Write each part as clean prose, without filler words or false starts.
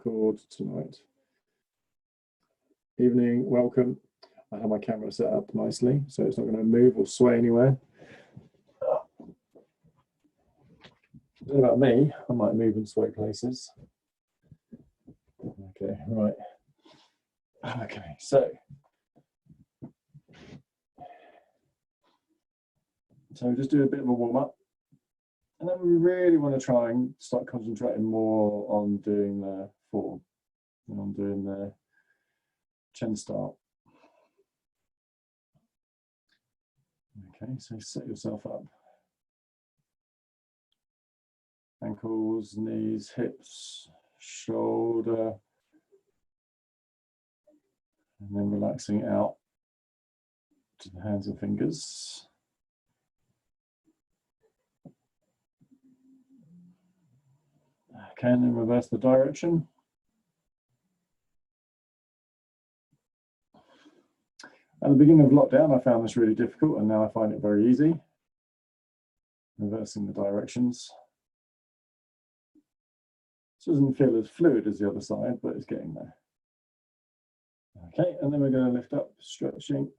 record tonight. Evening, welcome. I have my camera set up nicely, so it's not going to move or sway anywhere. What about me? I might move and sway places. Okay, right. Okay, so just do a bit of a warm up. And then we really want to try and start concentrating more on doing the form and on doing the Chen start. Okay, so set yourself up. Ankles, knees, hips, shoulder, and then relaxing out to the hands and fingers. Okay, and then reverse the direction. At the beginning of lockdown, I found this really difficult, and now I find it very easy. Reversing the directions. This doesn't feel as fluid as the other side, but it's getting there. Okay, and then we're going to lift up, stretching.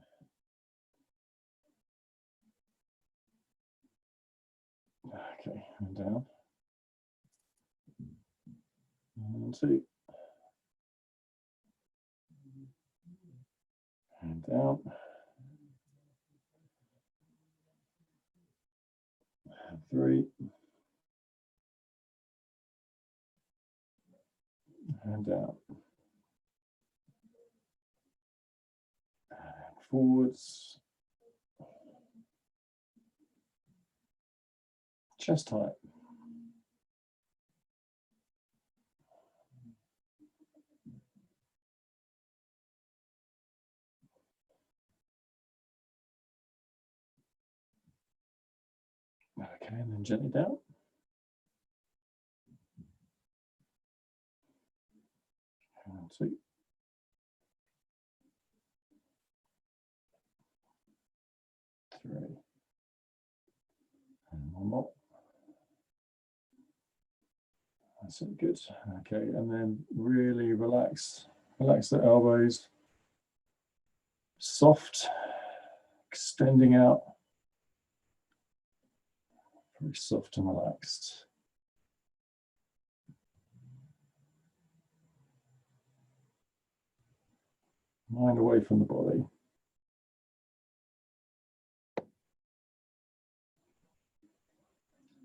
Okay, and down. 1, 2. And down. And 3. And down. And forwards. Chest height. Okay, and then gently down. And 2. Three. And 1 more. That's it, good. Okay, and then really relax the elbows. Soft, extending out. Very soft and relaxed. Mind away from the body.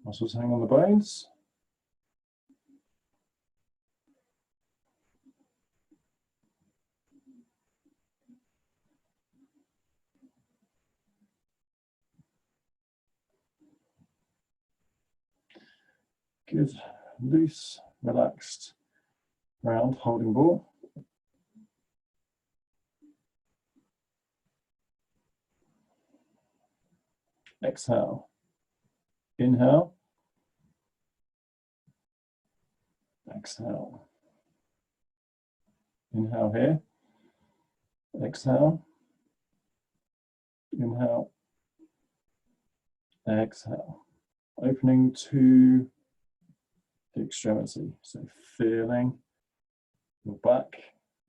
Muscles hang on the bones. Good, loose, relaxed, round holding ball. Exhale. Inhale. Exhale. Inhale here. Exhale. Inhale. Exhale. Opening to the extremity. So feeling your back,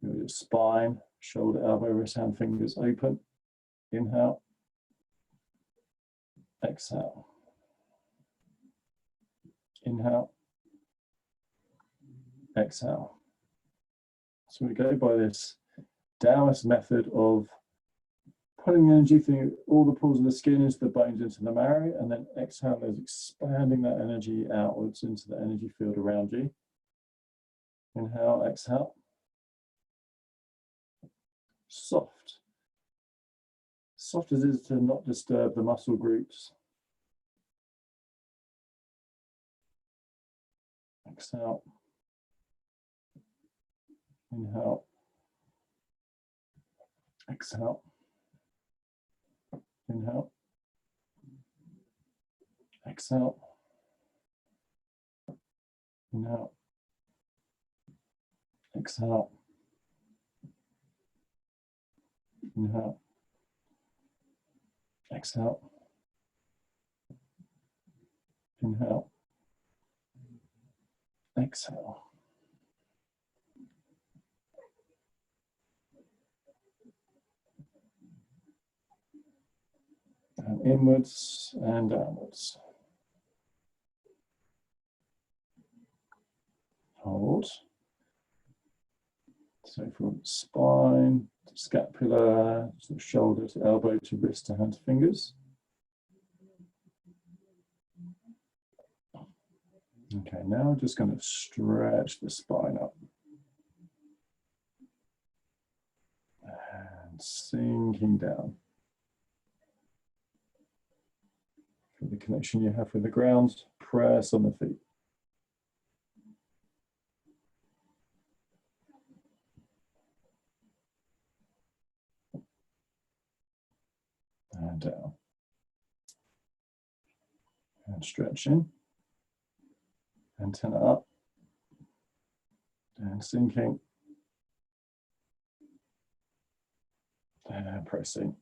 your spine, shoulder, elbow, wrist, hand, fingers open. Inhale. Exhale. Inhale. Exhale. So we go by this Taoist method of putting the energy through all the pores of the skin into the bones, into the marrow, and then exhale is expanding that energy outwards into the energy field around you. Inhale, exhale. Soft. Soft as it is to not disturb the muscle groups. Exhale. Inhale. Exhale. Inhale. Exhale. Inhale. Exhale. Inhale. Exhale. Inhale. Exhale. inwards and downwards. Hold. So from spine to scapula, to shoulder to elbow to wrist to hand to fingers. Okay, now we're just going to stretch the spine up. And sinking down. For the connection you have with the ground, press on the feet. And down. And stretching. Antenna up. And sinking. And pressing.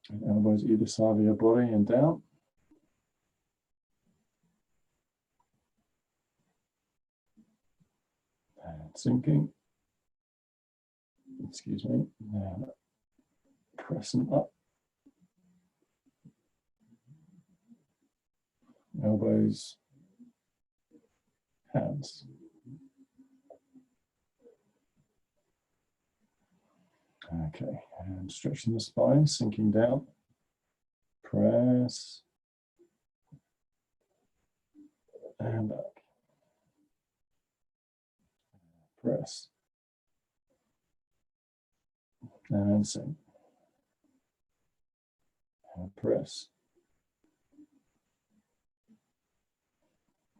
And elbows either side of your body and down. And sinking. Excuse me. And pressing up. Elbows, hands. Okay, and stretching the spine, sinking down. Press. And back. Press. And sink. And press.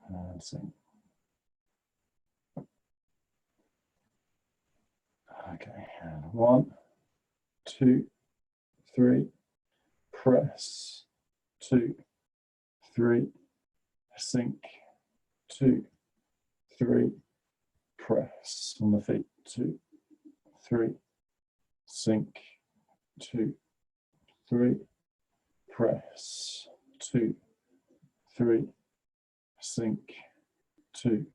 And sink. Okay, and 1, 2, 3, press, 2, 3, sink, 2, 3, press on the feet, 2, 3, sink, 2, 3, press, 2, 3, sink, 2,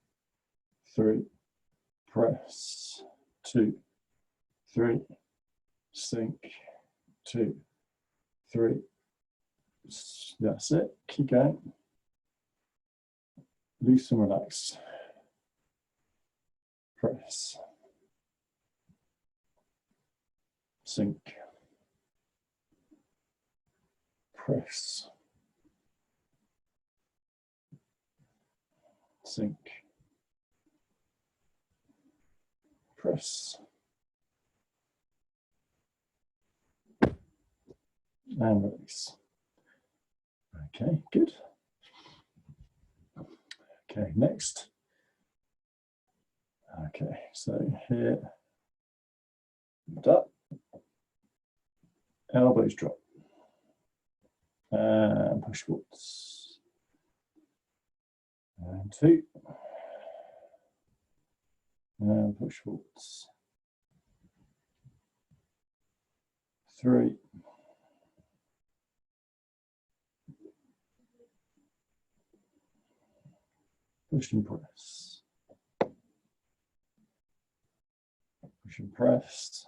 3, press, 2, 3, sink, 2, 3. That's it. Keep going. Loose and relax. Press. Sink. Press. Sink. Press. And release. Okay, good. Okay, next. Okay, so here, lift up, elbows drop, and push forwards. And 2, and push forwards. 3, push and press. Push and press.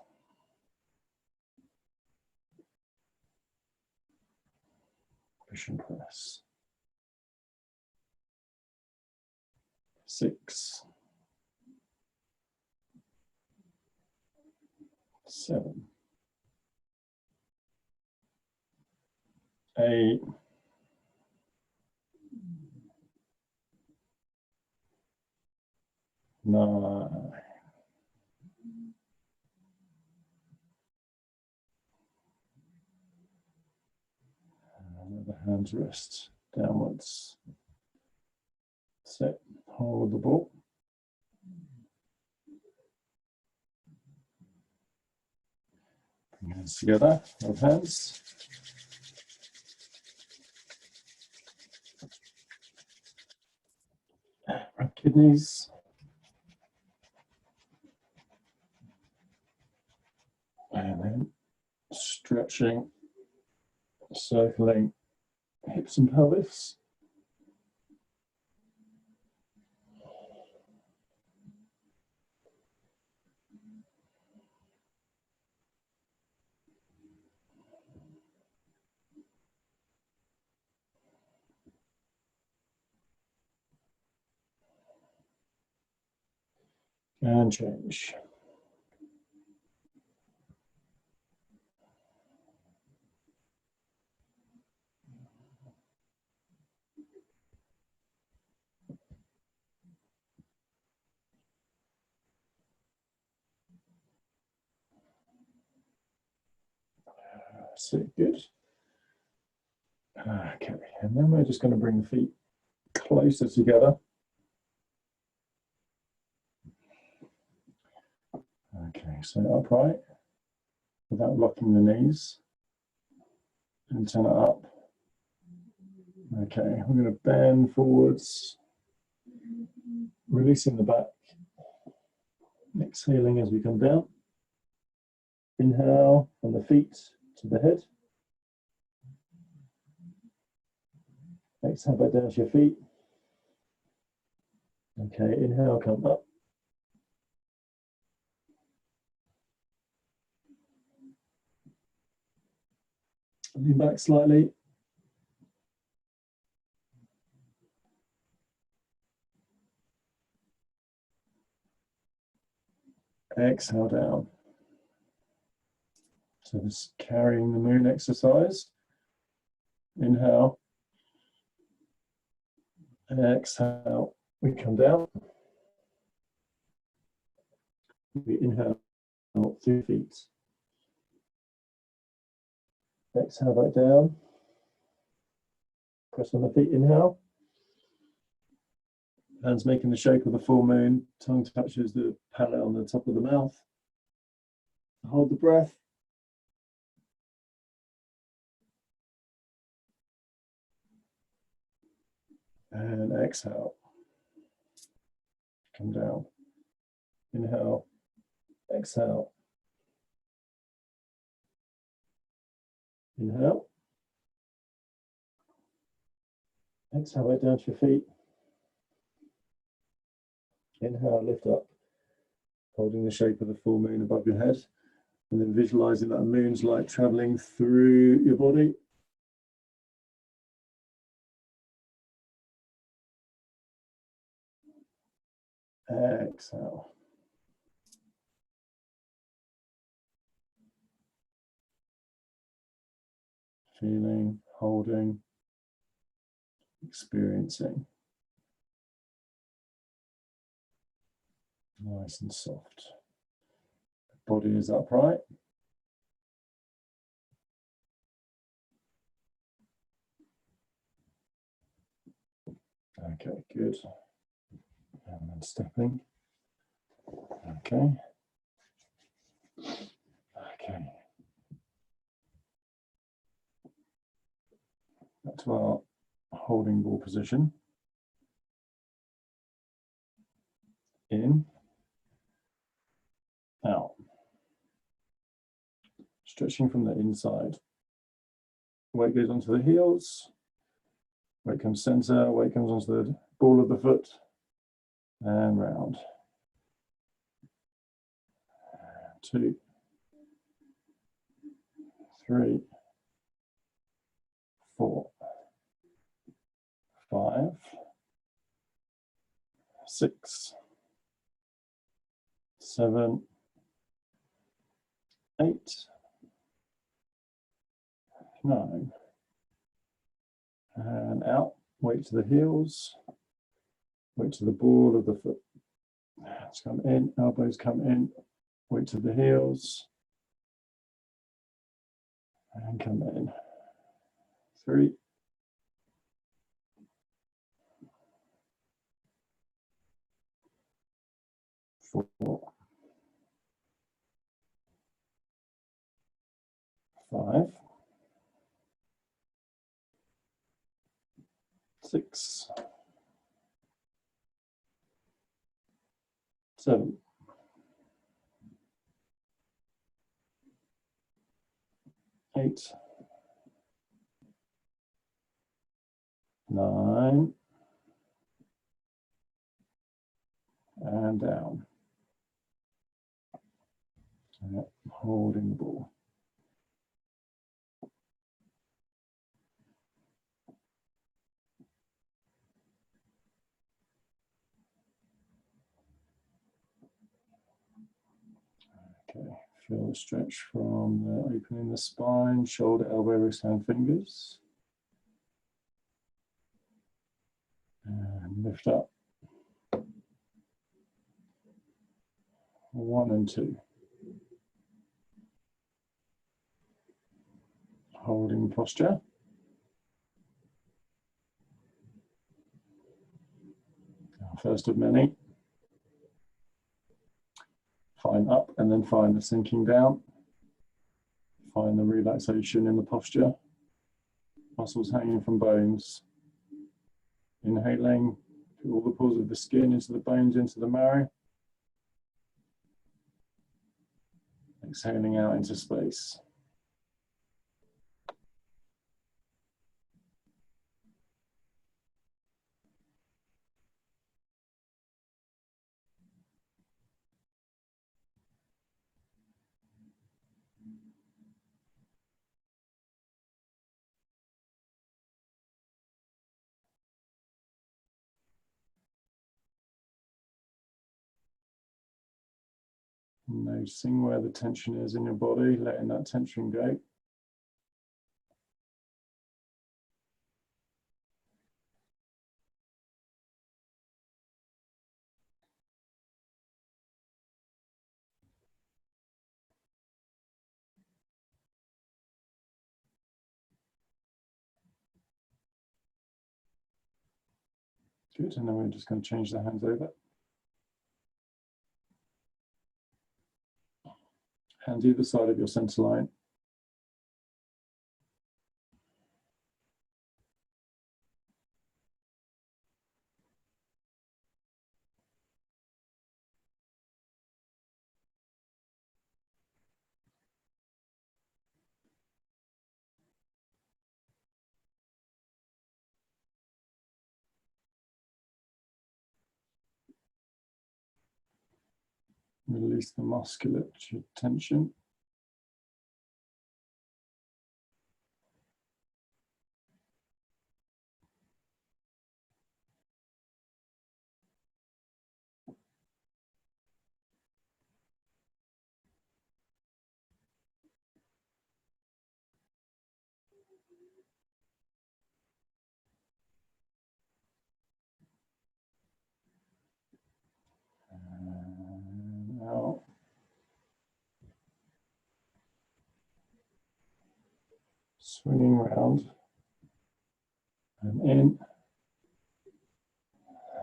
Push and press. 6, 7, 8, 9, and the hands rest downwards. Set, hold the ball. Bring hands together, both hands. Rub kidneys. And then stretching, circling hips and pelvis. And change. So good. Okay, and then we're just going to bring the feet closer together. Okay, so upright without locking the knees, and turn it up. Okay, we're going to bend forwards, releasing the back, exhaling as we come down. Inhale from the feet to the head. Exhale back down to your feet. Okay, inhale, come up. Lean back slightly. Exhale down. So this carrying the moon exercise. Inhale. Exhale. We come down. We inhale through feet. Exhale back down. Press on the feet, inhale. Hands making the shape of the full moon. Tongue touches the palate on the top of the mouth. Hold the breath. And exhale. Come down. Inhale. Exhale. Inhale. Exhale back down to your feet. Inhale, lift up, holding the shape of the full moon above your head, and then visualizing that moon's light traveling through your body. Exhale. Feeling, holding, experiencing. Nice and soft. Body is upright. Okay, good. And then stepping. Okay. Okay. Back to our holding ball position. In. Out. Stretching from the inside. Weight goes onto the heels. Weight comes center. Weight comes onto the ball of the foot. And round. 2, 3, 4, 5, 6, 7, 8, 9. And out. Weight to the heels. Weight to the ball of the foot. Hands come in. Elbows come in. Weight to the heels. And come in. 3, 4, 5, 6, 7, 8, 9, and down. And holding the ball. Feel the stretch from the opening the spine, shoulder, elbow, wrist, hand, fingers. And lift up. 1 and 2. Holding posture. First of many. Find up and then find the sinking down. Find the relaxation in the posture. Muscles hanging from bones. Inhaling, feel all the pulls of the skin into the bones, into the marrow. Exhaling out into space. Noticing where the tension is in your body, letting that tension go. Good, and then we're just going to change the hands over. Hands either side of your center line. Release the musculature tension. And out. Swinging round and in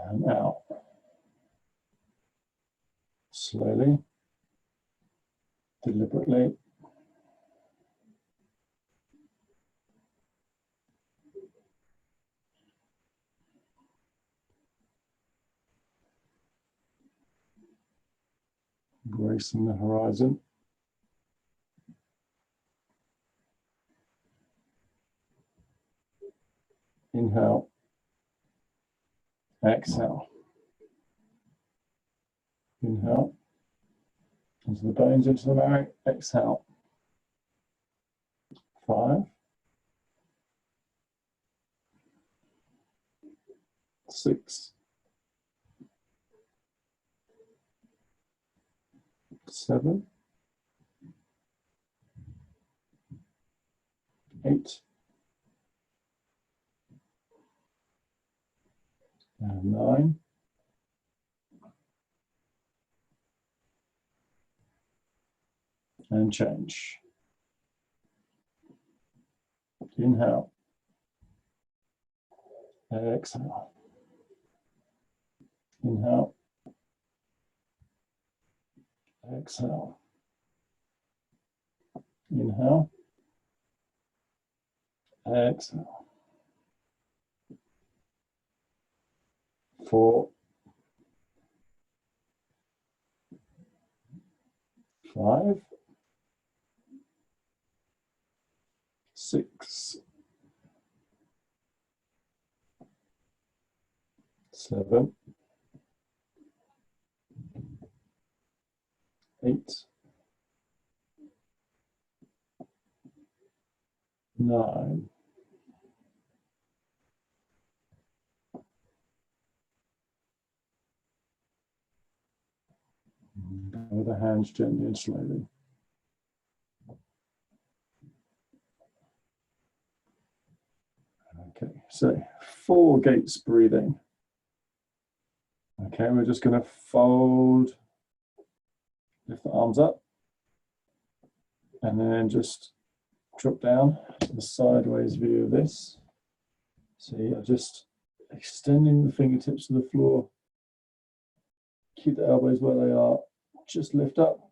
and out. Slowly, deliberately. Embracing the horizon. Inhale. Exhale. Inhale. Into the bones, into the marrow. Exhale. 5. 6. 7. 8. And 9. And change. Inhale. Exhale. Inhale. Exhale. Inhale. Exhale. 4. 5. 6. 7. 8. 9. Lower the hands gently and slowly. so 4 gates breathing. Okay, we're just going to fold, lift the arms up, and then just drop down to the sideways view of this. So you're just extending the fingertips to the floor. Keep the elbows where they are. Just lift up,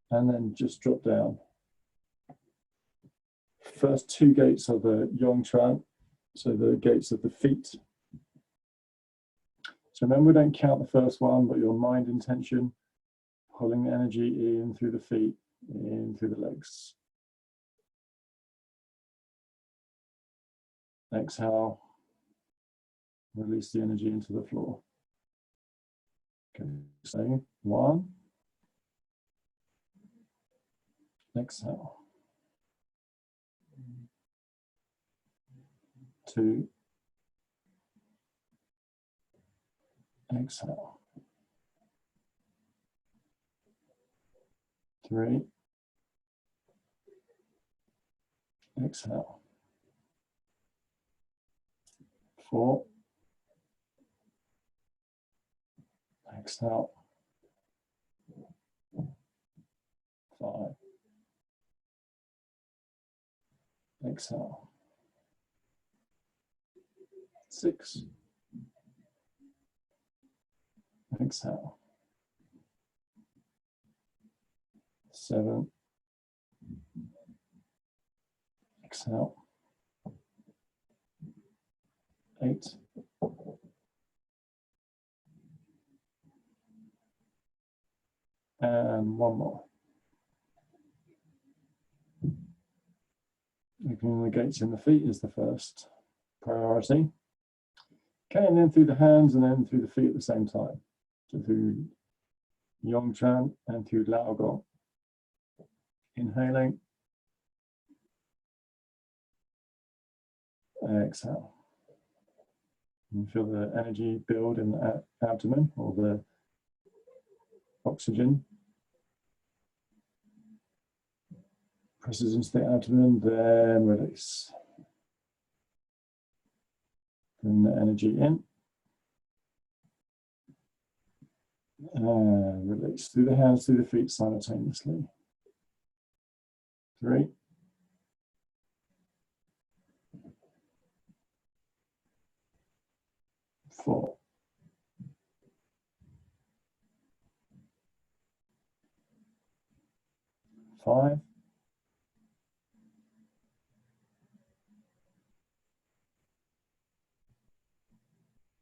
and then just drop down. First 2 gates are the Yong Chuan, so the gates of the feet. So remember, we don't count the first one, but your mind intention, pulling the energy in through the feet, in through the legs. Exhale, release the energy into the floor. Okay, so 1. Exhale. 2. Exhale. 3. Exhale. 4. Exhale. 5. Exhale. 6. Exhale. 7. Exhale. 8. And 1 more. Opening the gates in the feet is the first priority. Okay, and then through the hands and then through the feet at the same time. So through Yong Chuan and through Laojia. Inhaling. Exhale. You feel the energy build in the abdomen, or the oxygen presses into the abdomen, then release. Bring the energy in. And release through the hands, through the feet simultaneously. 3. 4. 5.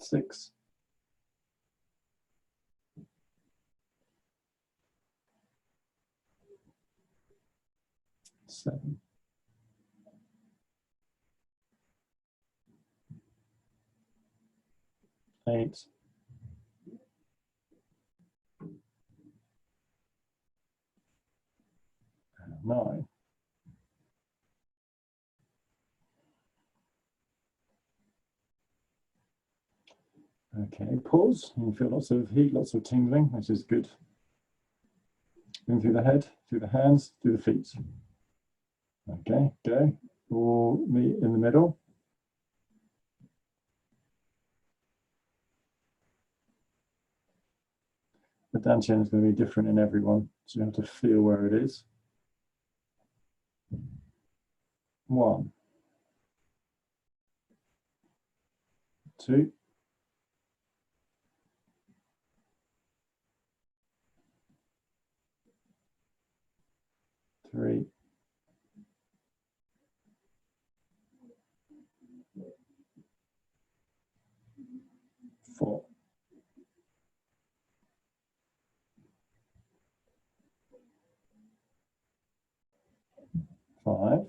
6. 7. 8. 9. Okay, pause. You feel lots of heat, lots of tingling, which is good. In through the head, through the hands, through the feet. Okay, go. Or meet in the middle. The dantian is going to be different in everyone, so you have to feel where it is. 1. 2. 3. 4. 5.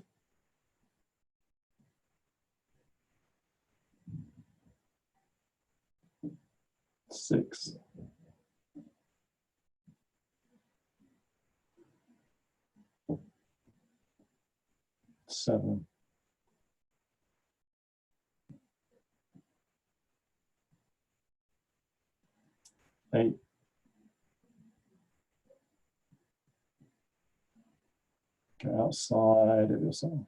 6. 7. 8. Go outside of yourself.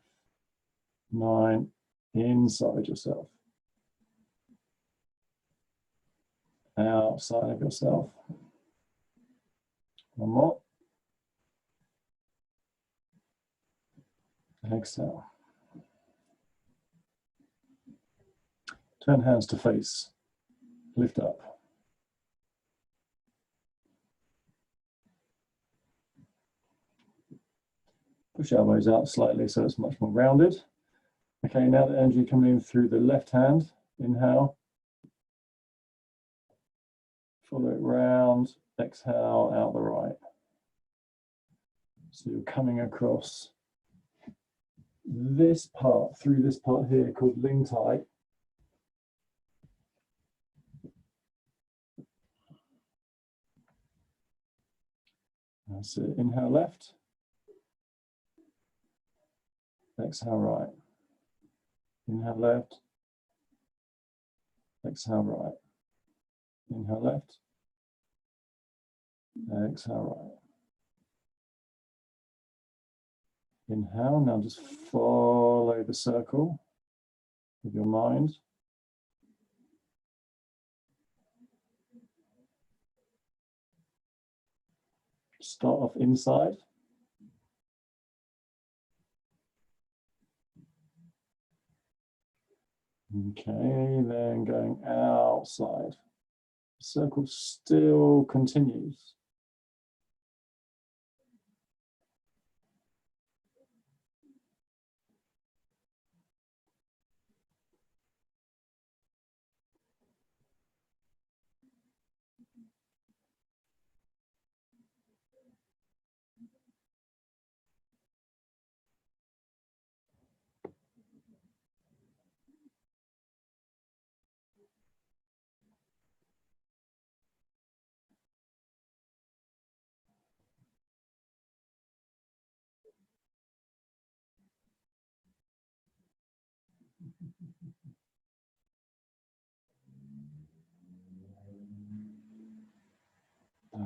9. Inside yourself. outside of yourself. One more. Exhale. Turn hands to face. Lift up. Push elbows out slightly so it's much more rounded. Okay, now the energy coming in through the left hand. Inhale. Follow it round. Exhale out the right. So you're coming across this part, through this part here called Ling Tai. That's it. Inhale left. Exhale right. Inhale left. Exhale right. Inhale left. Exhale right. Inhale. Now just follow the circle with your mind. Start off inside. Okay, then going outside. The circle still continues.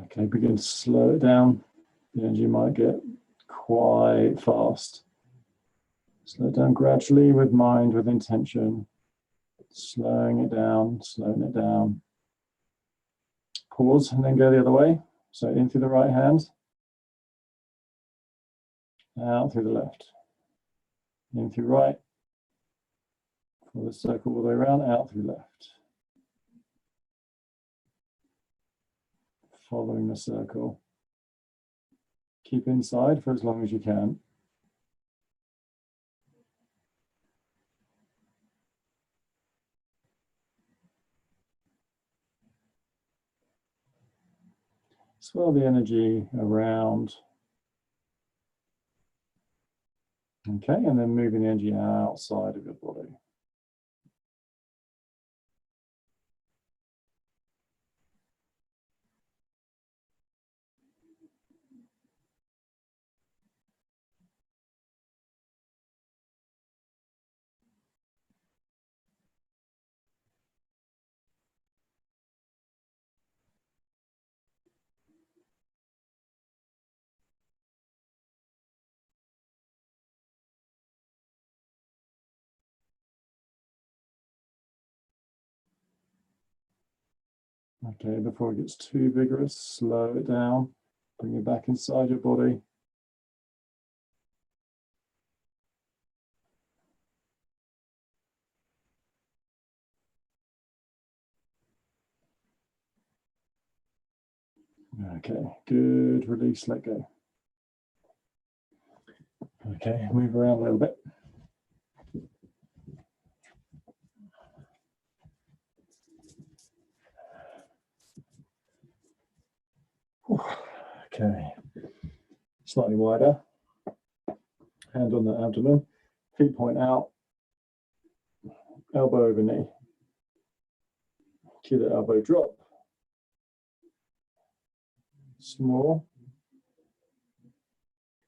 Okay, begin to slow it down. The energy might get quite fast. Slow it down gradually with mind, with intention. Slowing it down, slowing it down. Pause and then go the other way. So in through the right hand. Out through the left. In through right. Pull the circle all the way around, out through left. Following the circle. Keep inside for as long as you can. Swirl the energy around. Okay, and then moving the energy outside of your body. Okay, before it gets too vigorous, slow it down, bring it back inside your body. Okay, good, release, let go. Okay, move around a little bit. Okay, slightly wider. Hand on the abdomen, feet point out, elbow over knee. Keep the elbow drop. Small.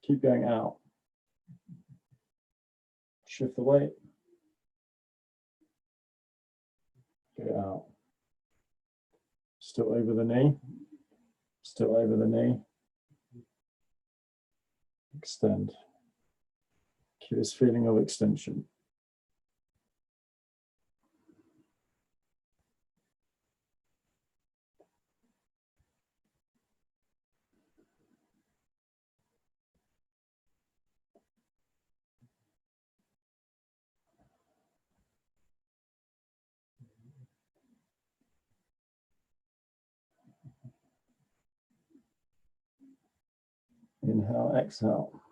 Keep going out. Shift the weight. Get out. Still over the knee. Still over the knee. Extend. Keep this feeling of extension. Inhale, exhale.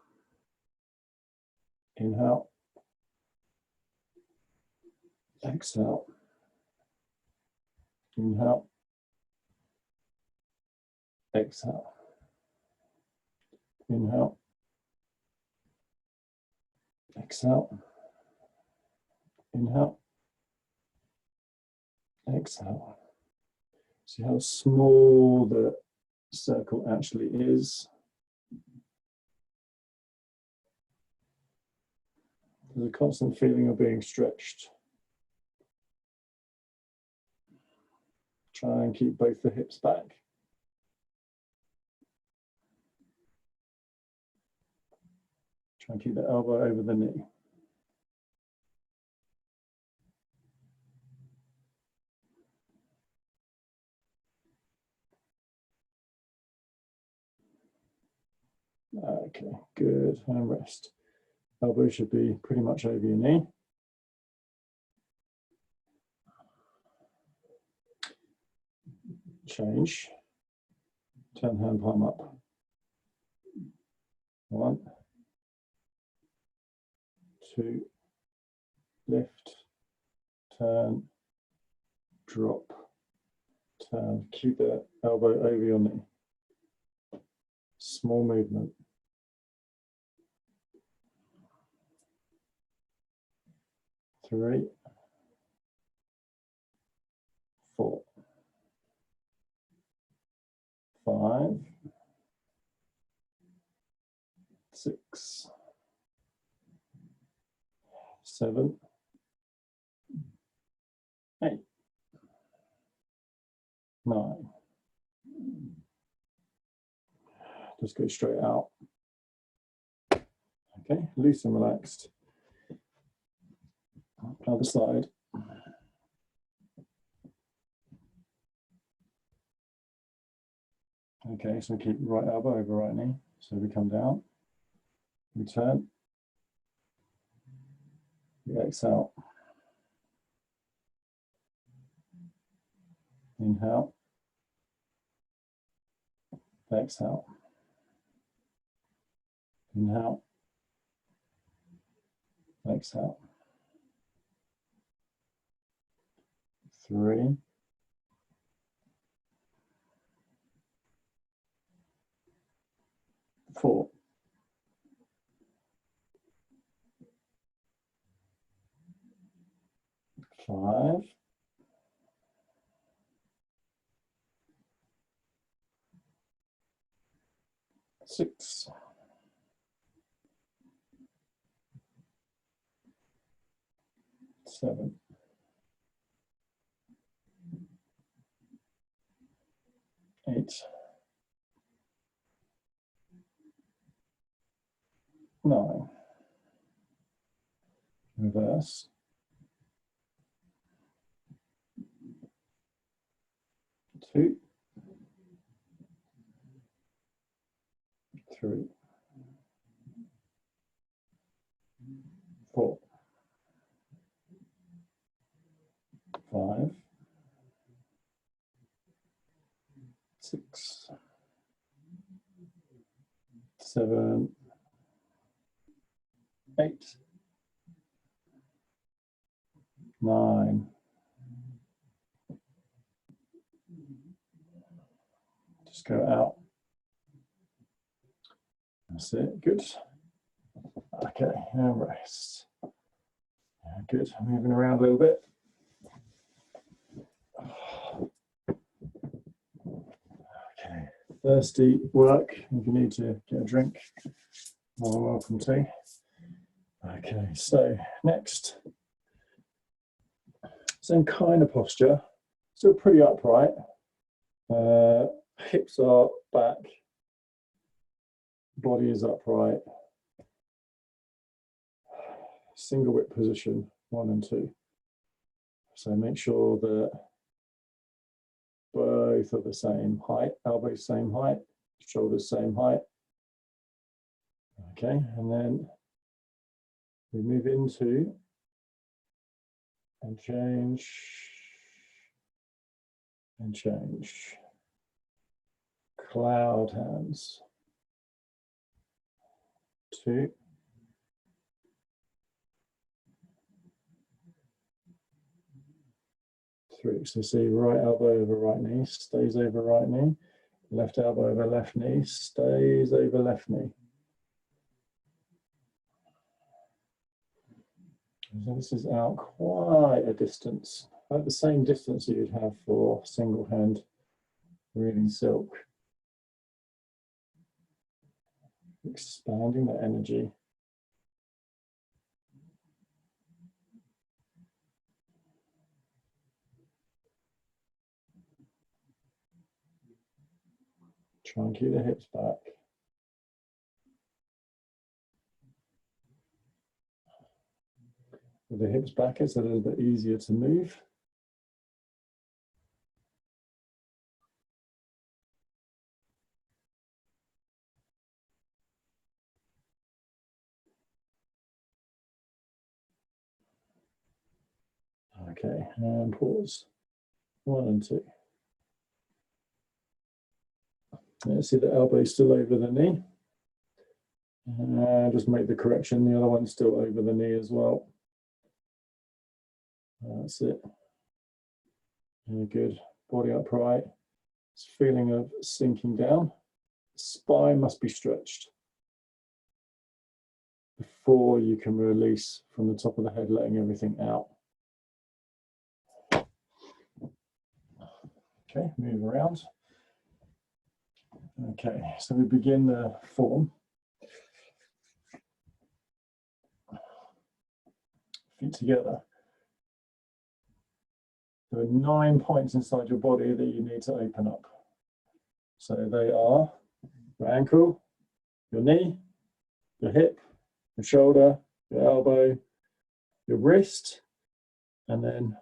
Inhale, exhale. Inhale, exhale. Inhale, exhale. Inhale, exhale. See how small the circle actually is. There's a constant feeling of being stretched. Try and keep both the hips back. Try and keep the elbow over the knee. Okay, good, and rest. Elbow should be pretty much over your knee. Change. Turn hand palm up. 1, 2, lift, turn, drop, turn. Keep the elbow over your knee. Small movement. 3, 4, 5, 6, 7, 8, 9. Just go straight out. Okay, loose and relaxed. Other side. Okay, so keep right elbow over right knee. So we come down, we turn, we exhale. Inhale, exhale. Inhale, exhale. 3, 4, 5, 6, 7, 8, 9. Reverse. 2, 3, 4, 5, 6, 7, 8, 9. Just go out. That's it. Good. Okay, and rest. Good. Moving around a little bit. Okay. Thirsty work. If you need to get a drink, more than welcome to. Okay, so next, same kind of posture, still pretty upright. Hips are back, body is upright. Single whip position, 1 and 2. So make sure that both are the same height, elbows same height, shoulders same height. Okay, and then we move into and change and change. Cloud hands. 2, 3. So see, right elbow over right knee, stays over right knee. Left elbow over left knee, stays over left knee. So this is out quite a distance, about the same distance you'd have for single hand reading silk. Expanding the energy. Try and keep the hips back. With the hips back, it's a little bit easier to move. Okay, and pause. 1 and 2. Let's see the elbow still over the knee. And just make the correction, the other one's still over the knee as well. That's it. Very good. Body upright. This feeling of sinking down. Spine must be stretched before you can release from the top of the head, letting everything out. Okay, move around. Okay, so we begin the form. Feet together. There are 9 points inside your body that you need to open up. So they are your ankle, your knee, your hip, your shoulder, your elbow, your wrist, and then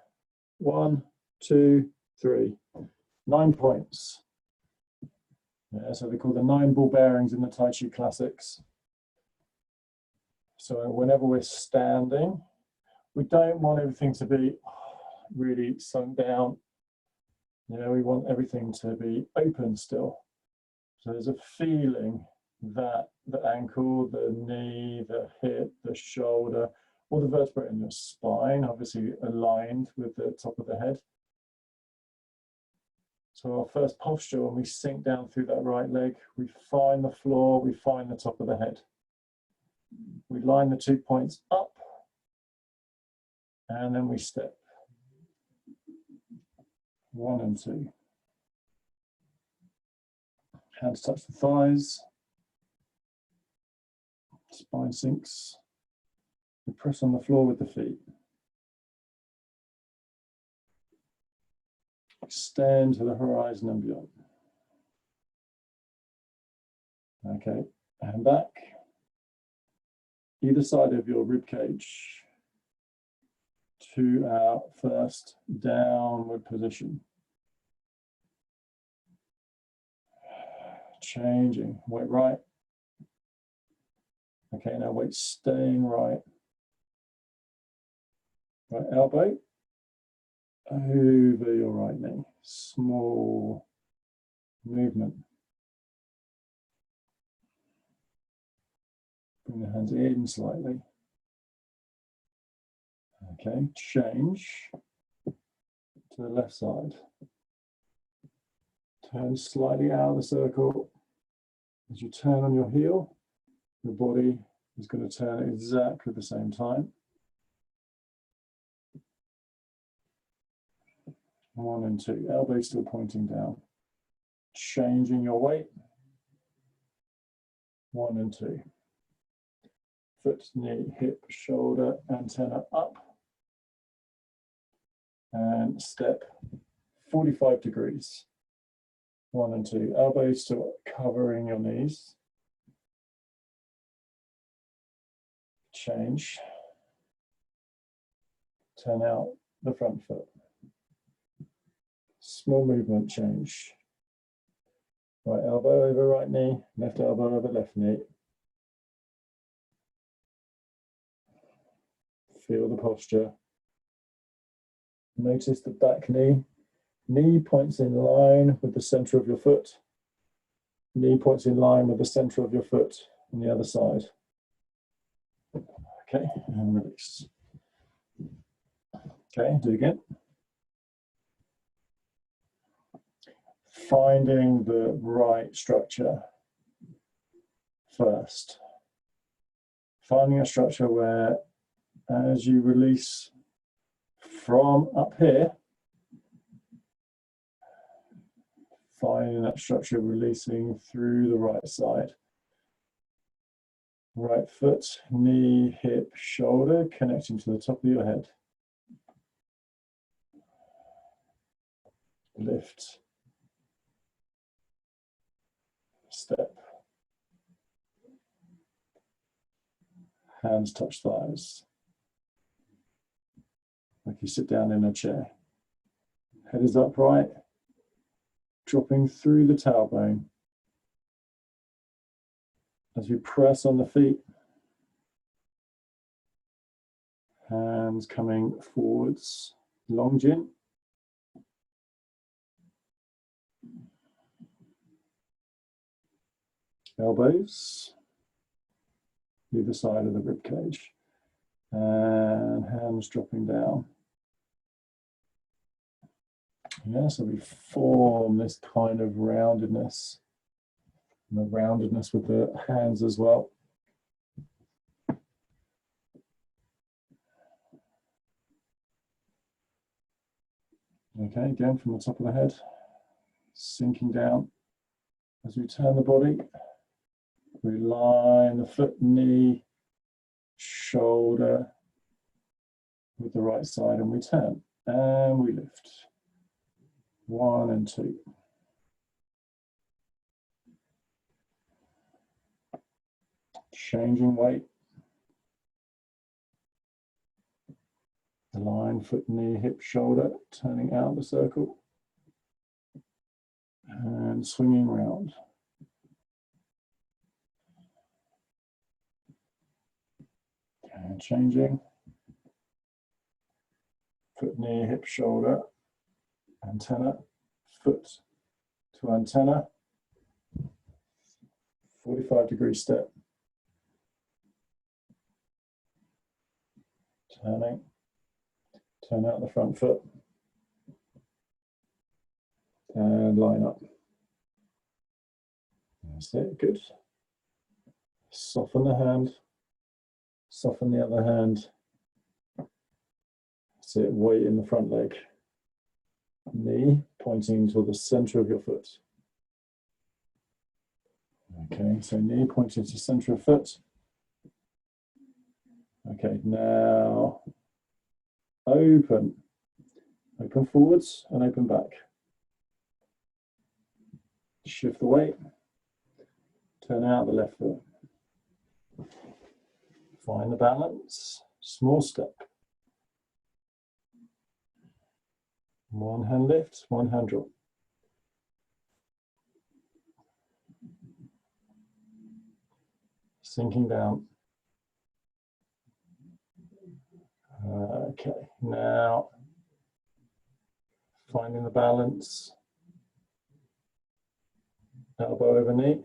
1, 2, 3. 9 points. Yeah, so they call the 9 ball bearings in the Tai Chi classics. So whenever we're standing, we don't want everything to be really sunk down. You know, we want everything to be open still. So there's a feeling that the ankle, the knee, the hip, the shoulder, all the vertebrae in the spine, obviously aligned with the top of the head. So our first posture, when we sink down through that right leg, we find the floor, we find the top of the head. We line the 2 points up, and then we step. 1 and 2. Hands touch the thighs. Spine sinks. We press on the floor with the feet. Extend to the horizon and beyond. Okay, and back. Either side of your rib cage to our first downward position. Changing, weight right. Okay, now weight staying right. Right elbow over your right knee. Small movement. Bring the hands in slightly. Okay, change to the left side. Turn slightly out of the circle. As you turn on your heel, your body is going to turn at exactly the same time. 1 and 2. Elbow still pointing down. Changing your weight. 1 and 2. Foot, knee, hip, shoulder, antenna up. And step 45 degrees. 1 and 2. Elbows still covering your knees. Change. Turn out the front foot. Small movement change. Right elbow over right knee, left elbow over left knee. Feel the posture. Notice the back knee. Knee points in line with the center of your foot. Knee points in line with the center of your foot on the other side. Okay, and release. Okay, do it again. Finding the right structure first. Finding a structure where, as you release from up here, finding that structure releasing through the right side. Right foot, knee, hip, shoulder, connecting to the top of your head. Lift. Step. Hands touch thighs. Like you sit down in a chair. Head is upright, dropping through the tailbone. As we press on the feet, hands coming forwards, long chin. Elbows, either side of the rib cage. And hands dropping down. Yeah, so we form this kind of roundedness. And the roundedness with the hands as well. Okay, again from the top of the head, sinking down. As we turn the body, we line the foot, knee, shoulder with the right side, and we turn. And we lift. 1 and 2. Changing weight. Line, foot, knee, hip, shoulder, turning out the circle. And swinging round. And changing. Foot, knee, hip, shoulder, antenna, foot to antenna. 45-degree step. Turning. Turn out the front foot. And line up. That's it, good. Soften the hand. Soften the other hand. That's it, weight in the front leg. Knee pointing to the center of your foot. Okay, so knee pointing to center of foot. Okay, now open. Open forwards and open back. Shift the weight. Turn out the left foot. Find the balance. Small step. One hand lift, one hand drop. Sinking down. Okay, now finding the balance. Elbow over knee.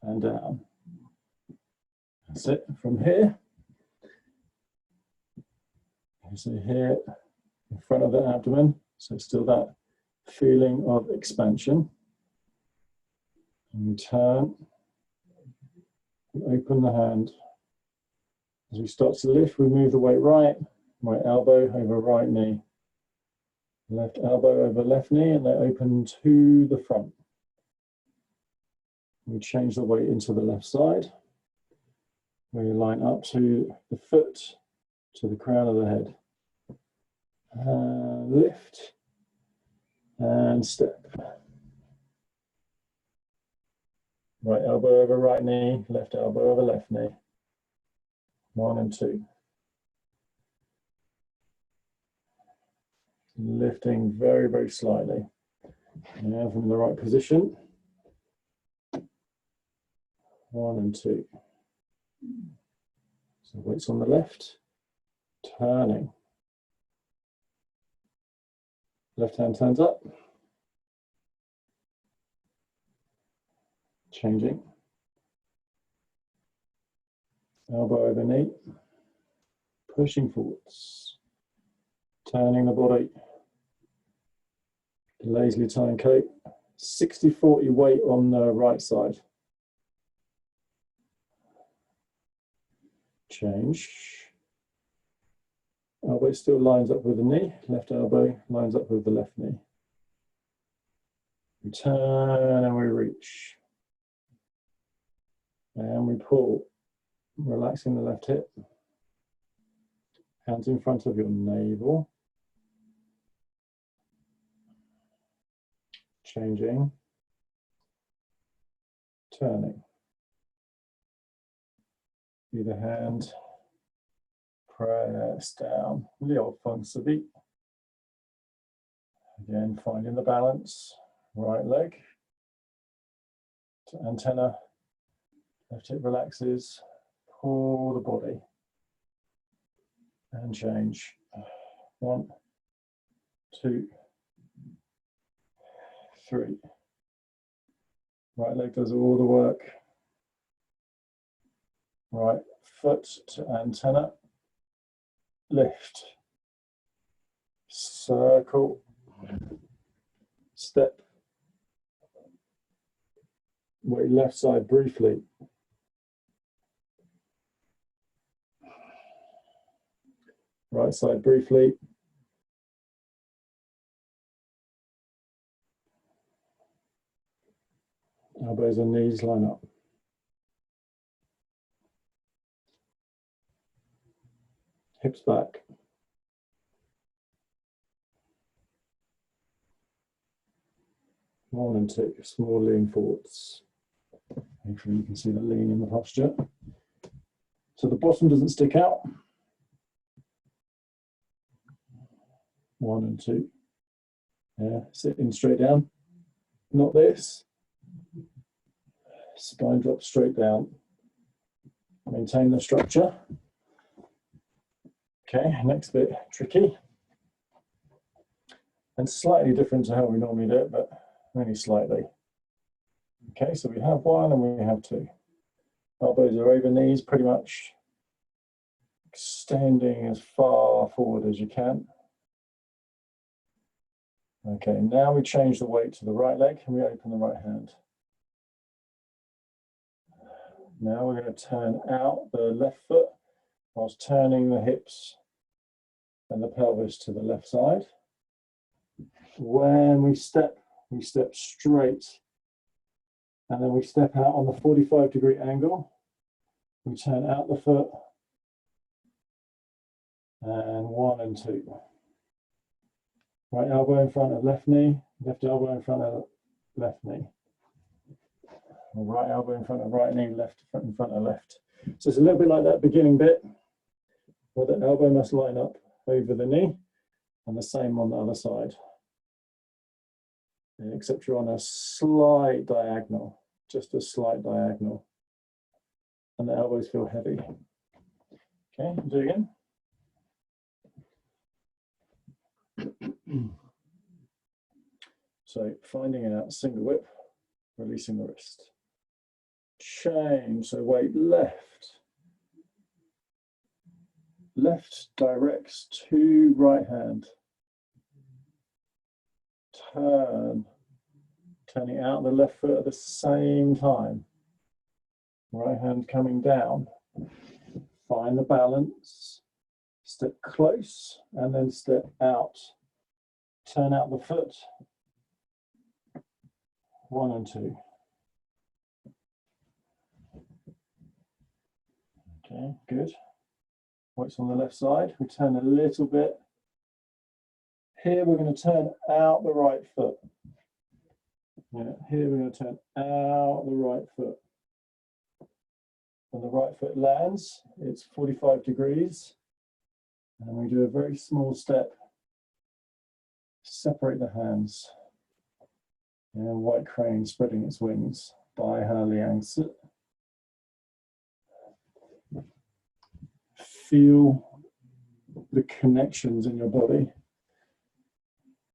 And down. That's it. From here, you see here in front of the abdomen, so still that feeling of expansion. And we turn, we open the hand. As we start to lift, we move the weight right elbow over right knee, left elbow over left knee, and they open to the front. We change the weight into the left side. We line up to the foot, to the crown of the head. Lift and step. Right elbow over right knee, left elbow over left knee. 1 and 2. Lifting very, very slightly. Now from the right position. 1 and 2. So weights on the left, turning. Left hand turns up. Changing. elbow over knee, pushing forwards, turning the body, lazily tying coat, 60-40 weight on the right side. Change. Elbow still lines up with the knee, left elbow lines up with the left knee. We turn and we reach. And we pull, relaxing the left hip. Hands in front of your navel. Changing. Turning. Either hand. Press down. Liao Feng Sabi. Again, finding the balance. Right leg. To antenna. Left hip relaxes. Pull the body. And change. 1, 2, 3. Right leg does all the work. Right foot to antenna. Lift. Circle. Step. Wait left side briefly. Right side briefly. Elbows and knees line up. Hips back. One and two, small lean forwards. Hopefully you can see the lean in the posture. So the bottom doesn't stick out. 1 and 2. Yeah, sitting straight down. Not this. Spine drops straight down. Maintain the structure. Okay, next bit tricky. And slightly different to how we normally do it, but only slightly. Okay, so we have 1 and we have 2. Elbows are over knees, pretty much extending as far forward as you can. Okay, now we change the weight to the right leg and we open the right hand. Now we're going to turn out the left foot whilst turning the hips and the pelvis to the left side. When we step straight and then we step out on the 45-degree angle. We turn out the foot and 1 and 2. Right elbow in front of left knee, left elbow in front of left knee. Right elbow in front of right knee, left in front of left. So it's a little bit like that beginning bit where the elbow must line up over the knee and the same on the other side. Except you're on a slight diagonal, just a slight diagonal. And the elbows feel heavy. Okay, do it again. So finding out single whip, releasing the wrist. Change, so weight left. Left directs to right hand. Turn, turning out the left foot at the same time. Right hand coming down. Find the balance. Step close and then step out. Turn out the foot. 1 and 2. Okay, good. Weights on the left side. We turn a little bit. Here we're going to turn out the right foot. Yeah, here we're going to turn out the right foot. When the right foot lands, it's 45 degrees. And we do a very small step. Separate the hands. And white crane spreading its wings. Bai Ha Liang Si. Feel the connections in your body.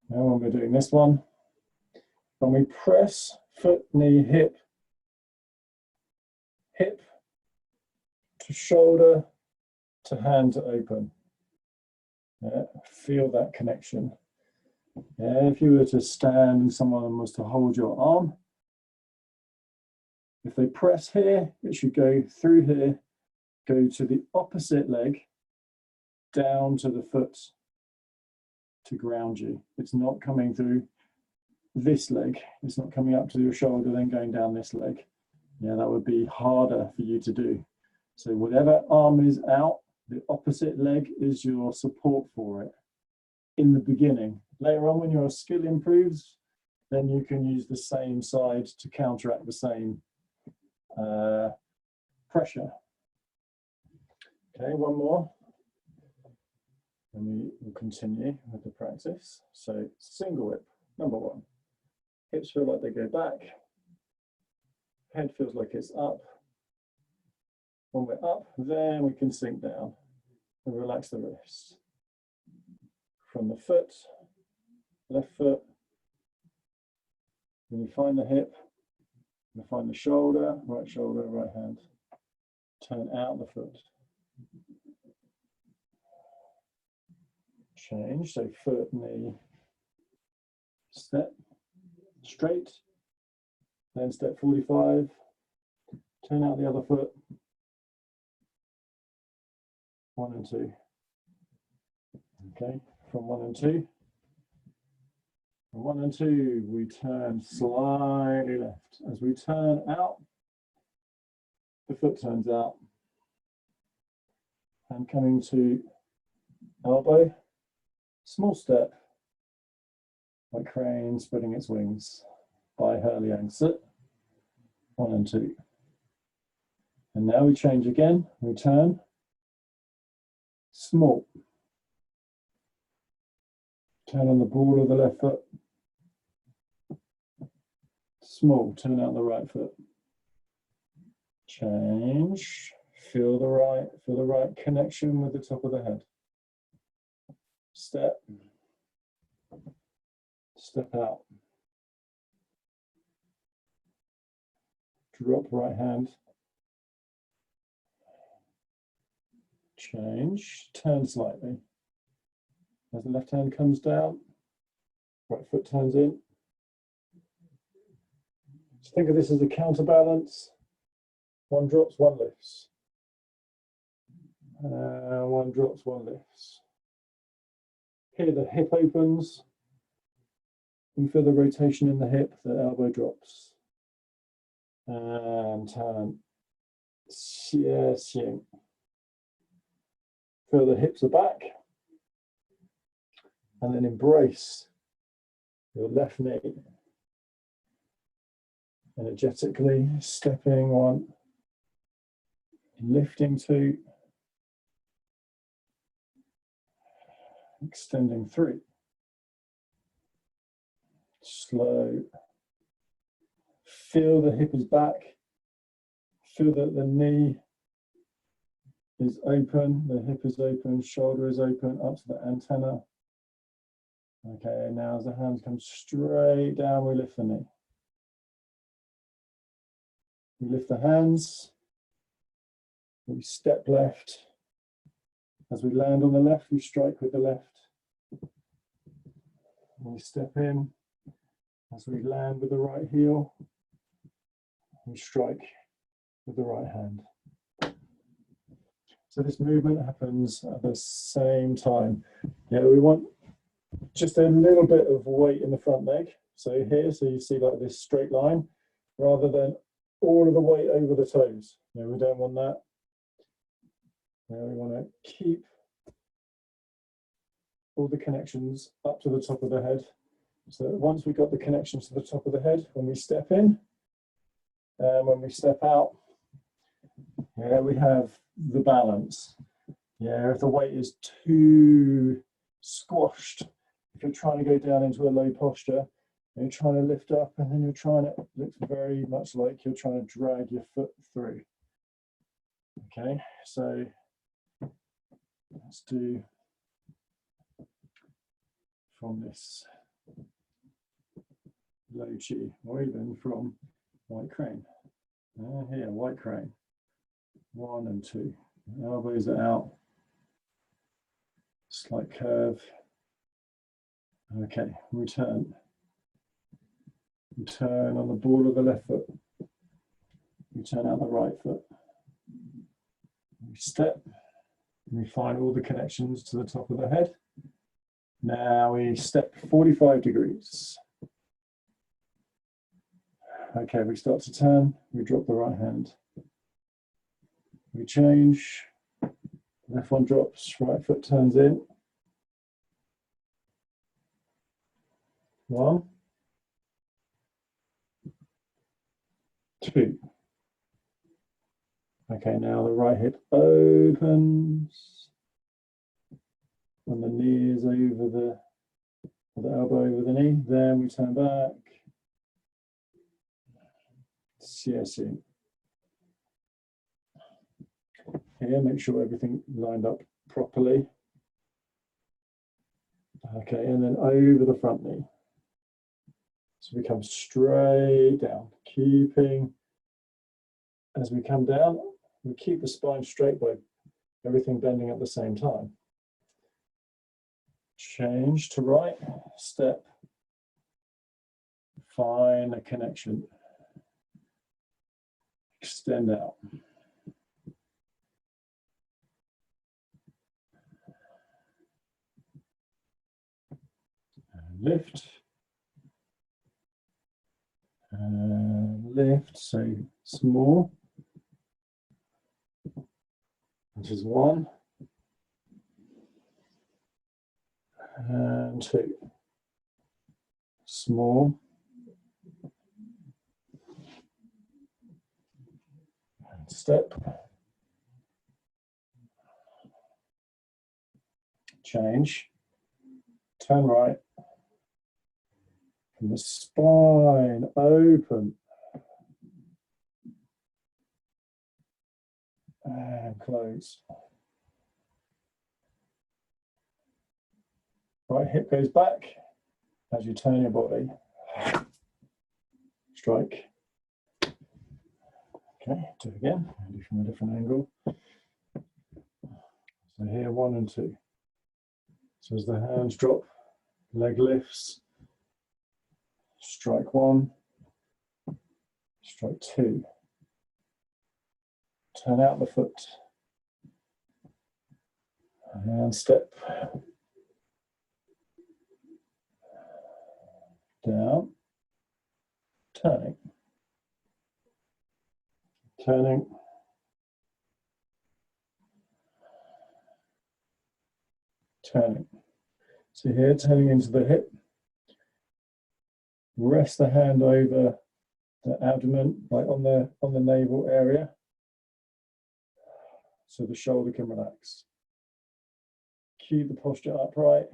Now when we're doing this one, when we press foot, knee, hip, hip, to shoulder to hand to open. Yeah, feel that connection. Yeah, if you were to stand and someone was to hold your arm, if they press here, it should go through here, go to the opposite leg, down to the foot to ground you. It's not coming through this leg. It's not coming up to your shoulder, then going down this leg. Yeah, that would be harder for you to do. So whatever arm is out, the opposite leg is your support for it in the beginning. Later on, when your skill improves, then you can use the same side to counteract the same pressure. Okay, one more. And we will continue with the practice. So single whip, number one. Hips feel like they go back. Head feels like it's up. When we're up, then we can sink down and relax the wrist. From the foot, left foot. When you find the hip, you find the shoulder, right hand. Turn out the foot. Change, so foot, knee, step, straight, then step 45, turn out the other foot, 1 and 2. Okay, from 1 and 2. From 1 and 2, we turn slightly left. As we turn out, the foot turns out. And coming to elbow, small step, like crane spreading its wings. By Hurliang sit, 1 and 2. And now we change again, we turn, small. Turn on the ball of the left foot. Small, turn out the right foot. Change, feel the right connection with the top of the head. Step, step out. Drop right hand. Change, turn slightly. As the left hand comes down, right foot turns in. So think of this as a counterbalance. One drops, one lifts. One drops, one lifts. Here the hip opens. You feel the rotation in the hip, the elbow drops. And turn. Xie Xing. Feel the hips are back. And then embrace your left knee. Energetically stepping 1, lifting 2, extending 3. Slow. Feel the hip is back. Feel that the knee is open, the hip is open, shoulder is open, up to the antenna. Okay, now as the hands come straight down, we lift the knee. We lift the hands, we step left. As we land on the left, we strike with the left. We step in. As we land with the right heel, we strike with the right hand. So this movement happens at the same time. Yeah, we want just a little bit of weight in the front leg. So here, so you see like this straight line, rather than all of the weight over the toes. Yeah, we don't want that. Yeah, we want to keep all the connections up to the top of the head. So once we've got the connections to the top of the head, when we step in and when we step out, yeah, we have the balance. Yeah, if the weight is too squashed, if you're trying to go down into a low posture, you're trying to lift up and then you're trying to, it looks very much like you're trying to drag your foot through. Okay, so let's do from this Laojia or even from white crane. Here, white crane. 1 and 2. Elbows are out. Slight curve. Okay, return. Return on the ball of the left foot. Return out the right foot. We step. We find all the connections to the top of the head. Now we step 45 degrees. Okay, we start to turn. We drop the right hand. We change. Left one drops, right foot turns in. 1, 2. Okay, now the right hip opens. And the knee is over the elbow over the knee. Then we turn back. CSing. Here, make sure everything lined up properly. Okay, and then over the front knee. So we come straight down, keeping, as we come down, we keep the spine straight by everything bending at the same time. Change to right, step, find a connection, extend out. Lift, lift, so small, which is 1, and 2, small, and step, change, turn right, and the spine open, and close. Right hip goes back as you turn your body. Strike. Okay, do it again. Do from a different angle. So here, 1 and 2. So as the hands drop, leg lifts. Strike 1. Strike 2. Turn out the foot. And step. Down. Turning. Turning. Turning. So here, turning into the hip. Rest the hand over the abdomen, like on the navel area, so the shoulder can relax. Keep the posture upright.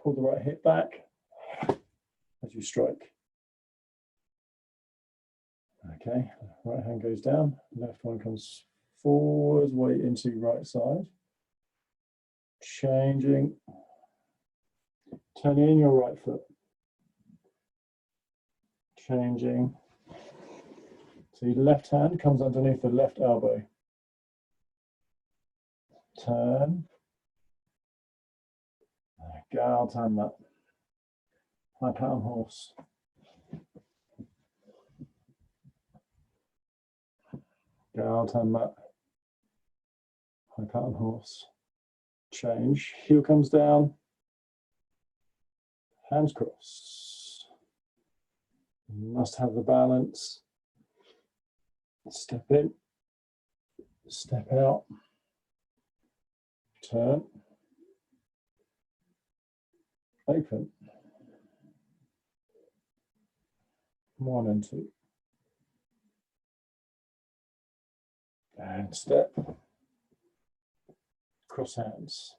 Pull the right hip back as you strike. Okay, right hand goes down, left one comes forwards, weight into right side. Changing, turning in your right foot. Changing. So your left hand comes underneath the left elbow. Turn. Gal, turn that. High pattern horse. Gal, turn that. High pattern horse. Change. Heel comes down. Hands cross. You must have the balance. Step in. Step out. Turn. Open. 1 and 2. And step. Cross hands.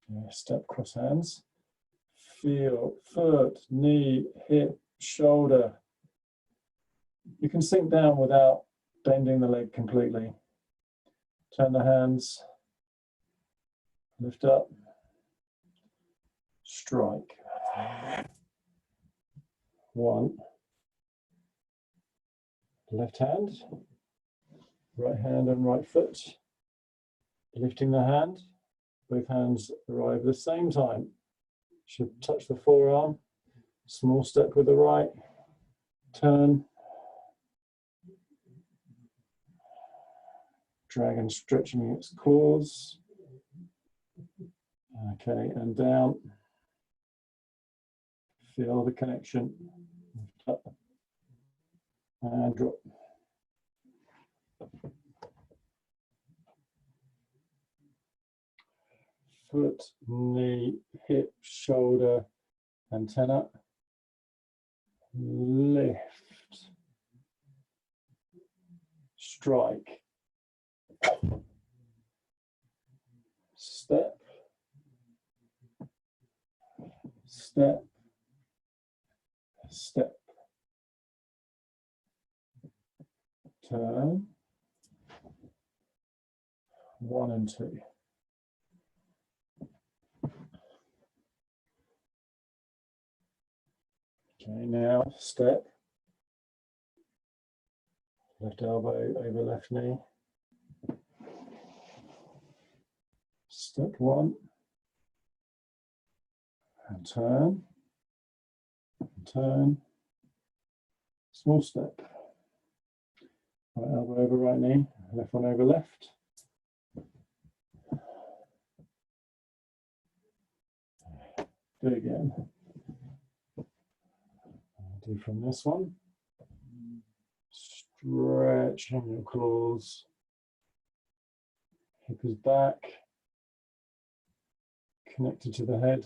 Yeah, step, cross hands. Feel foot, knee, hip, shoulder. You can sink down without bending the leg completely. Turn the hands. Lift up. Strike. 1. Left hand, right hand and right foot. Lifting the hand, both hands arrive at the same time. Should touch the forearm. Small step with the right. Turn. Dragon stretching its claws. Okay, and down. Feel the connection. Up and drop. Foot, knee, hip, shoulder, antenna. Lift. Strike. Step. Step. Step. Turn. 1 and 2. Okay, now step. Left elbow over left knee. Step 1. And turn. And turn. Small step. Right elbow over right knee. Left one over left. Do it again. Do from this one. Stretching your claws. Hip is back. Connected to the head.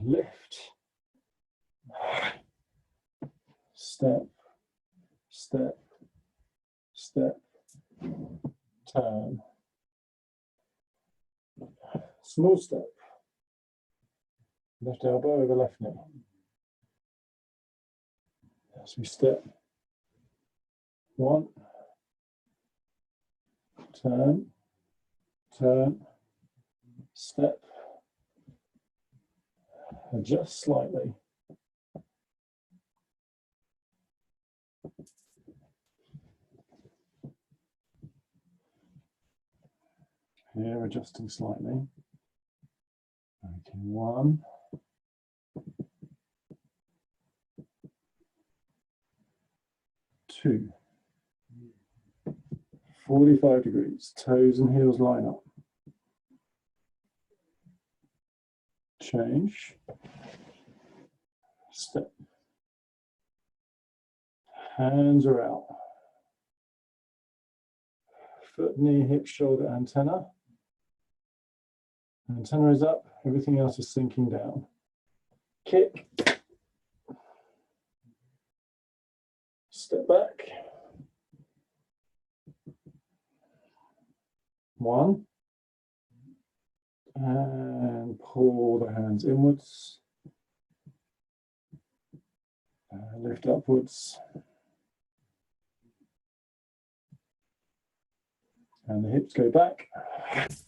Lift. Step. Step. Step. Turn. Small step. Left elbow over left knee. As we step. 1. Turn. Turn. Step. Adjust slightly. Here, adjusting slightly. Okay, 1. 2. 45 degrees. Toes and heels line up. Change. Step. Hands are out. Foot, knee, hip, shoulder, antenna. Antenna is up. Everything else is sinking down. Kick. Step back. 1. And pull the hands inwards. Lift upwards. And the hips go back as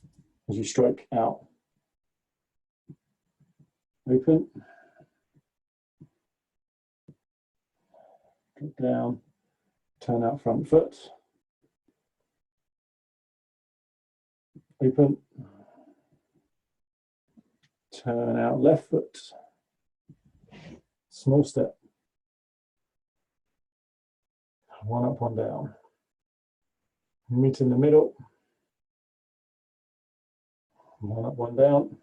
you strike out. Open. Drop down. Turn out front foot. Open. Turn out left foot. Small step. 1 up, 1 down. Meet in the middle. 1 up, 1 down.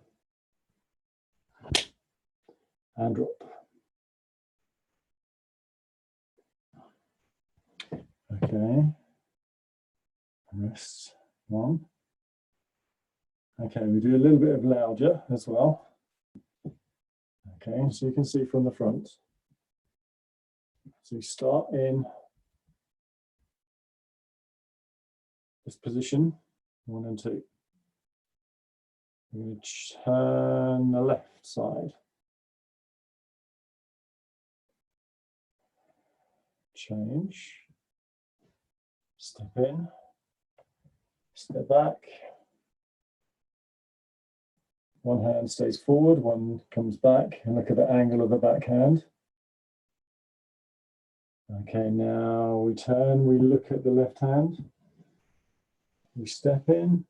And drop. Okay. Rest. 1. Okay, we do a little bit of Laojia as well. Okay, so you can see from the front. So you start in this position, 1 and 2. We're going to turn the left side. Change. Step in. Step back. 1 hand stays forward, 1 comes back, and look at the angle of the back hand. Okay, now we turn, we look at the left hand, we step in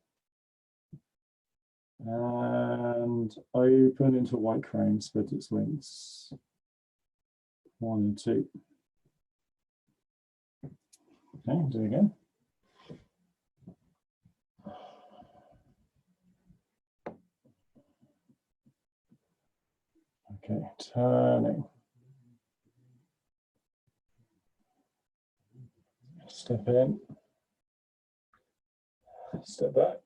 and open into white crane, spread its wings. 1 and 2. Okay, do it again. Okay, turning. Step in. Step back.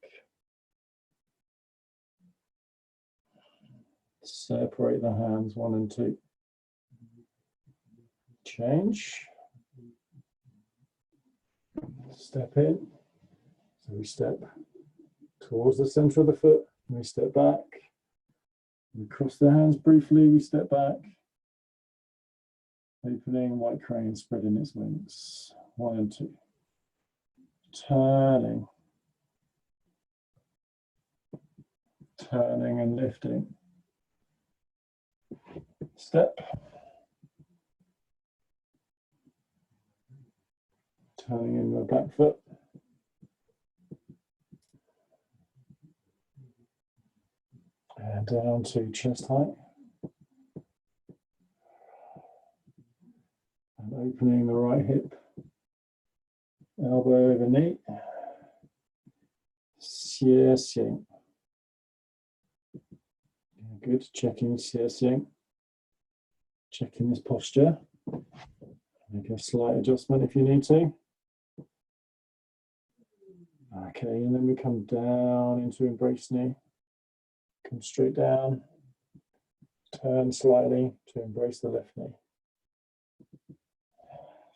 Separate the hands, 1 and 2. Change. Step in. So we step towards the center of the foot. We step back. We cross the hands briefly. We step back. Opening white crane, spreading its wings. 1 and 2. Turning. Turning and lifting. Step. Turning in the back foot. And down to chest height. And opening the right hip. Elbow over knee. Xie Xing. Good. Checking Xie Xing. Checking this posture. Make a slight adjustment if you need to. Okay, and then we come down into embrace knee. Come straight down. Turn slightly to embrace the left knee.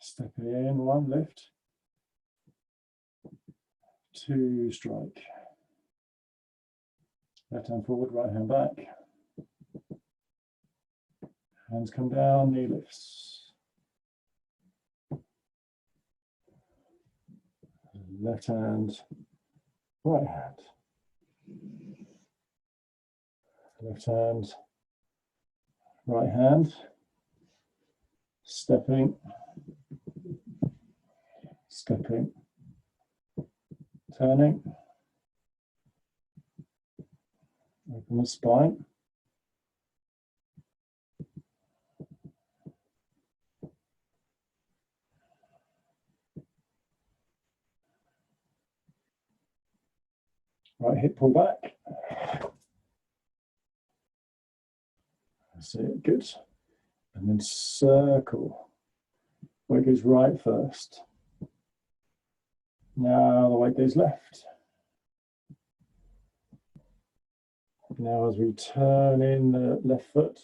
Step in, 1, lift. 2, strike. Left hand forward, right hand back. Hands come down, knee lifts. Left hand, right hand. Left hand, right hand. Stepping. Stepping. Turning. Open the spine. Right hip pull back. That's it, good. And then circle. Weight goes right first. Now the weight goes left. Now as we turn in the left foot,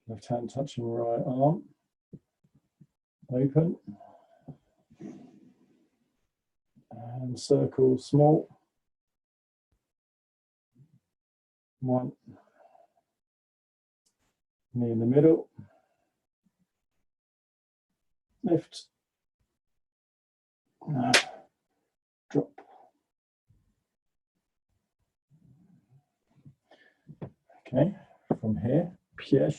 left hand touching right arm, open, and circle small. 1, knee in the middle, lift, drop. Okay, from here, Chen.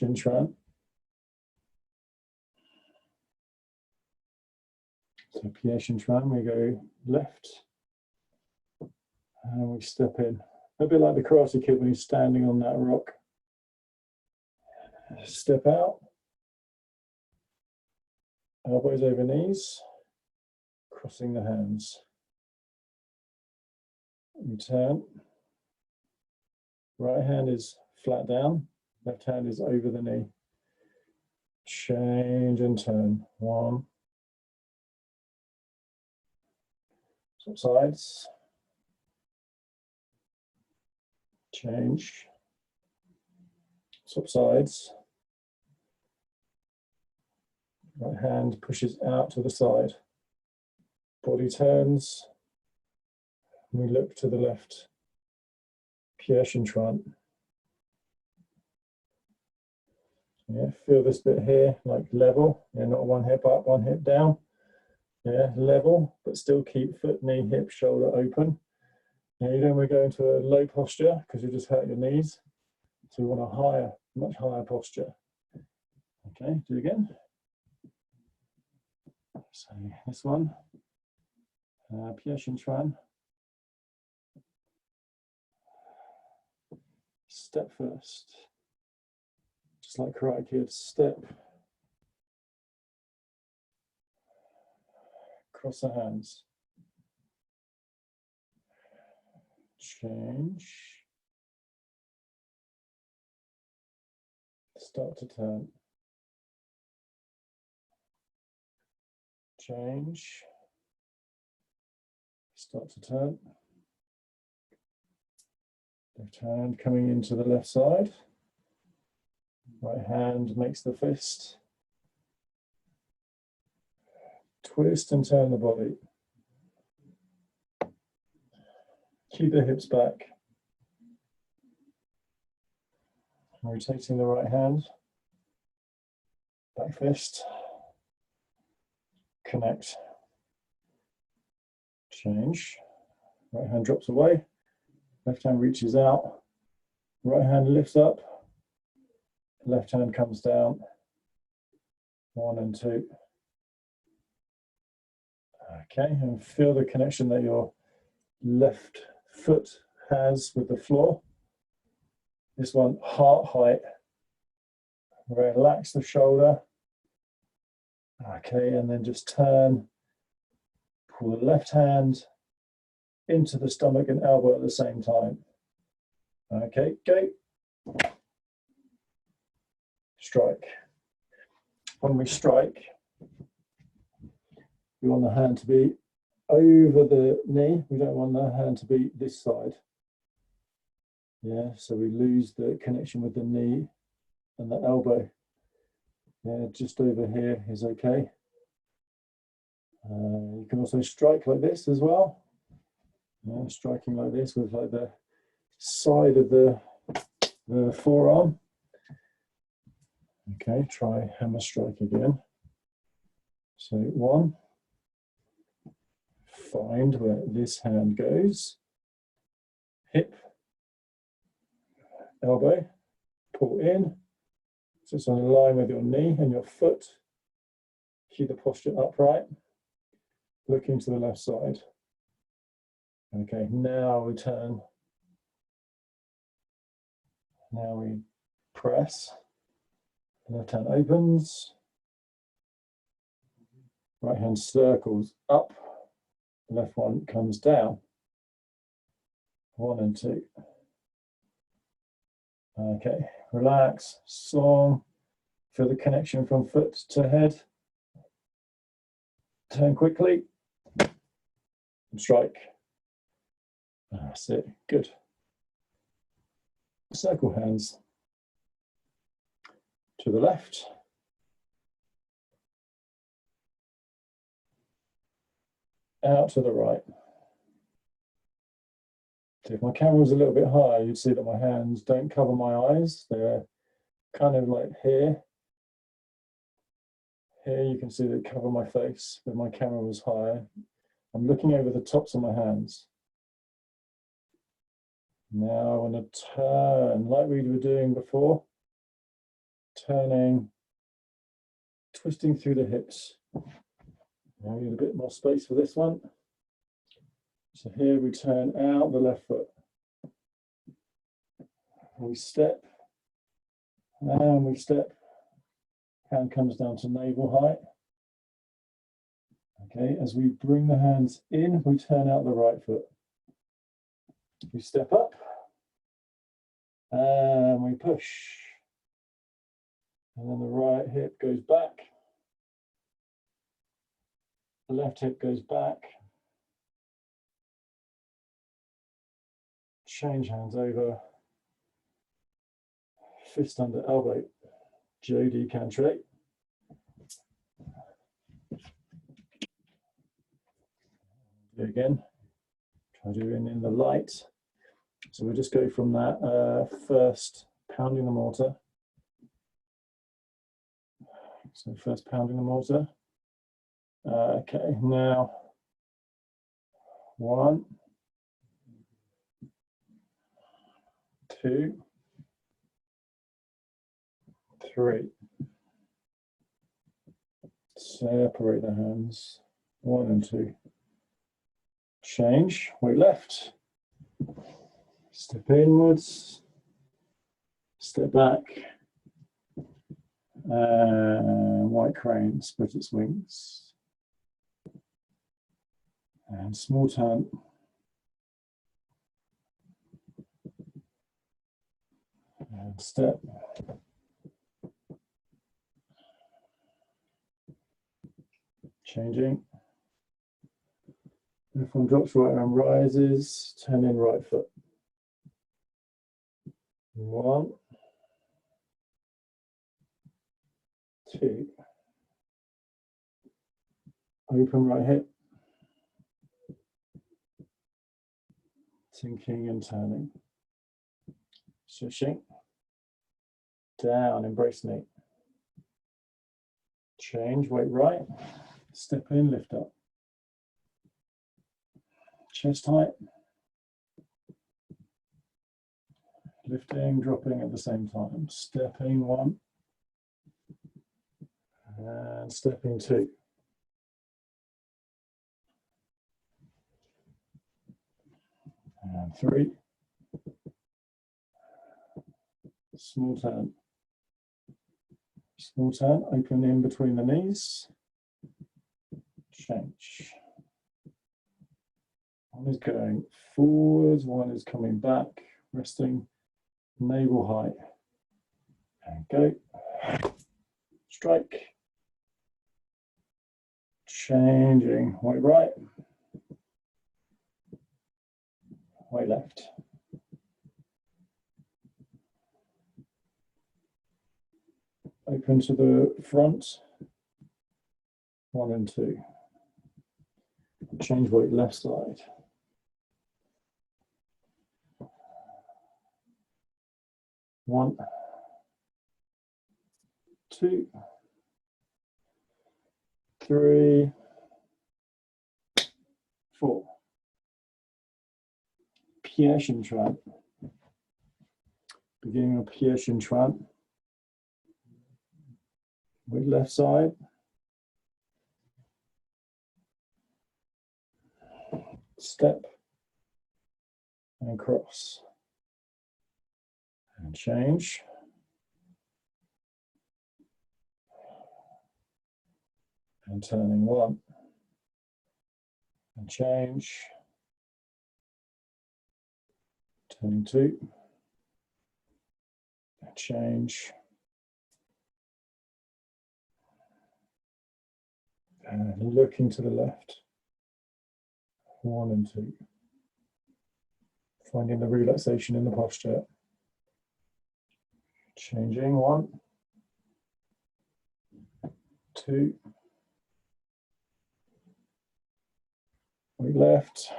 So Chen, we go left, and we step in. A bit like the Karate Kid when he's standing on that rock. Step out, elbows over knees, crossing the hands. We turn. Right hand is flat down, left hand is over the knee. Change and turn. 1. Swap sides. Change. Swap sides. Right hand pushes out to the side. Body turns. We look to the left. Chen. Yeah, feel this bit here, like level. Yeah, not 1 hip up, 1 hip down. Yeah, level, but still keep foot, knee, hip, shoulder open. Now you don't want to go into a low posture because you just hurt your knees. So we want a higher, much higher posture. Okay, do it again. So this one, Chen. Step first, just like Karate Kid. Step, cross the hands, change, start to turn, change, start to turn, left hand coming into the left side, right hand makes the fist, twist and turn the body, keep the hips back, rotating the right hand, back fist, connect, change, right hand drops away, left hand reaches out, right hand lifts up, left hand comes down, 1 and 2. Okay, and feel the connection that your left foot has with the floor. This one, heart height. Relax the shoulder. Okay, and then just turn, pull the left hand into the stomach and elbow at the same time. Okay, go. Strike. When we strike, we want the hand to be over the knee. We don't want the hand to be this side. Yeah, so we lose the connection with the knee and the elbow. Yeah, just over here is okay. You can also strike like this as well. Yeah, striking like this with like the side of the forearm. Okay, try hammer strike again. So 1, find where this hand goes, hip, elbow, pull in, so it's on line with your knee and your foot. Keep the posture upright, looking to the left side. Okay, now we turn. Now we press. Left hand opens. Right hand circles up. Left one comes down. 1 and 2. Okay, relax, song. Feel the connection from foot to head. Turn quickly. And strike. That's it, good. Circle hands to the left. Out to the right. So if my camera was a little bit higher, you'd see that my hands don't cover my eyes. They're kind of like here. Here you can see they cover my face, but my camera was higher. I'm looking over the tops of my hands. Now I want to turn like we were doing before. Turning, twisting through the hips. Now we need a bit more space for this one. So here we turn out the left foot. We step, and we step. Hand comes down to navel height. Okay, as we bring the hands in, we turn out the right foot. We step up, and we push. And then the right hip goes back. The left hip goes back. Change hands over. Fist under elbow. Jodi Cantre. Do it again. Try doing in the light. So we'll just go from that first pounding the mortar. So first pounding the mortar. Okay, now 1, 2, 3. Separate the hands, 1 and 2. Change, weight left. Step inwards, step back. White crane, spread its wings. And small turn. And step. Changing. Left one drops, right arm rises, turn in right foot. 1, 2. Open right hip. Sinking and turning. Swishing. Down, embrace knee. Change, weight right. Step in, lift up. Chest height. Lifting, dropping at the same time. Stepping 1. And stepping 2. And 3. Small turn. Small turn, open in between the knees. Change. One is going forwards, one is coming back, resting navel height. And go. Strike. Changing, weight right. Weight left. Open to the front. 1 and 2. Change weight left side. 1, 2, 3, 4. Pied Shin Chuan. Beginning of Pied Shin Chuan. With left side. Step and cross. And change. And turning 1. And change. Turning 2. And change. And looking to the left. 1 and 2. Finding the relaxation in the posture. Changing 1, 2. Weight left.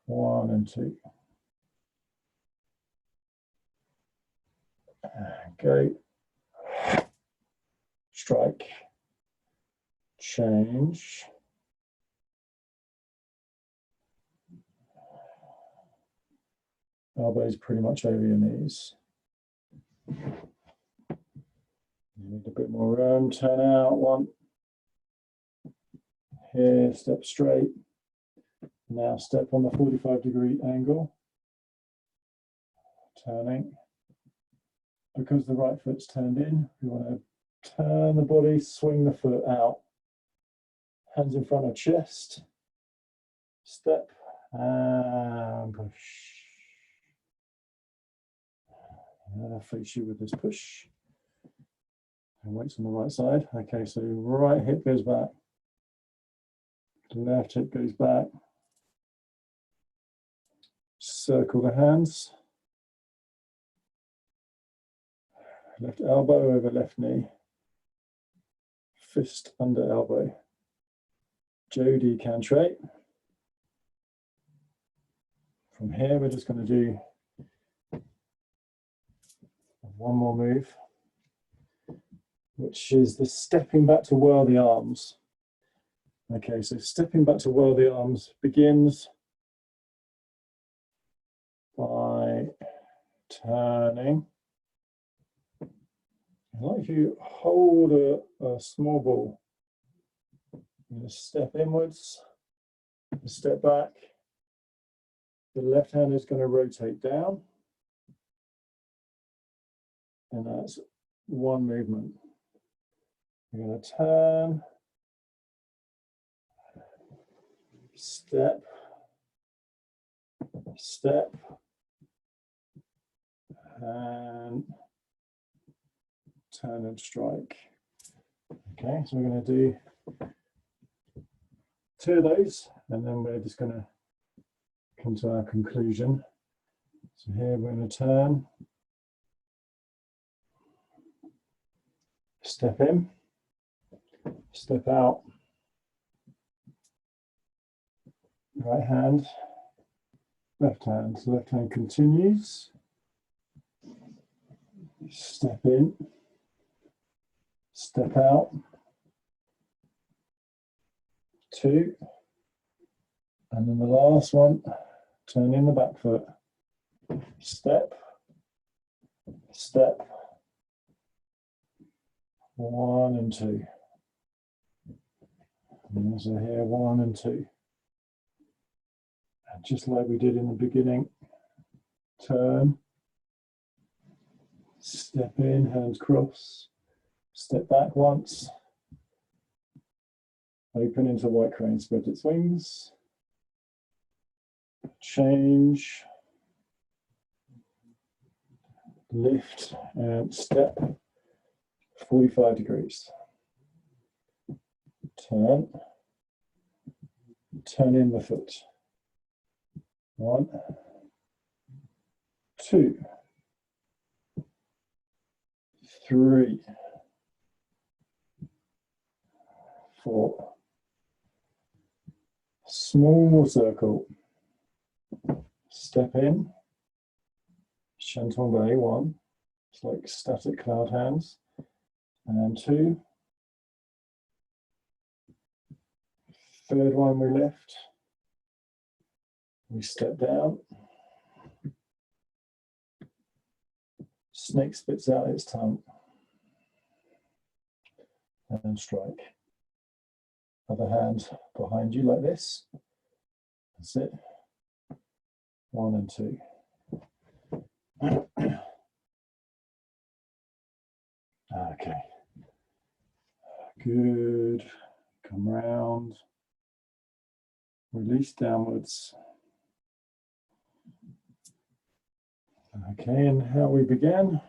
1 and 2. And go. Strike. Change. Elbows pretty much over your knees. You need a bit more room. Turn out 1. Here, step straight. Now step on the 45-degree angle. Turning. Because the right foot's turned in, we want to turn the body, swing the foot out. Hands in front of chest. Step and push. And I'll face you with this push. And weights on the right side. Okay, so right hip goes back. Left hip goes back. Circle the hands. Left elbow over left knee. Fist under elbow. Jodi Cantre. From here, we're just going to do one more move, which is the stepping back to whirl the arms. Okay, so stepping back to whirl the arms begins by turning I'd like you to hold a small ball. You're going to step inwards, step back. The left hand is going to rotate down. And that's one movement. You're going to turn, step, step, and turn and strike. Okay, so we're going to do 2 of those, and then we're just going to come to our conclusion. So here we're going to turn, step in, step out, right hand, left hand. So left hand continues, step in, step out, 2, and then the last one, turn in the back foot, step, step, 1 and 2. And so here, 1 and 2. And just like we did in the beginning, turn, step in, hands cross, step back once, open into white crane, spread its wings, change, lift and step, 45 degrees. Turn, turn in the foot. 1, 2, 3, 4. Small circle. Step in. Chen 1. It's like static cloud hands. And 2. Third one we lift. We step down. Snake spits out its tongue. And strike. Other hand behind you like this. That's it. 1 and 2. Okay. Good. Come round. Release downwards. Okay, and how we began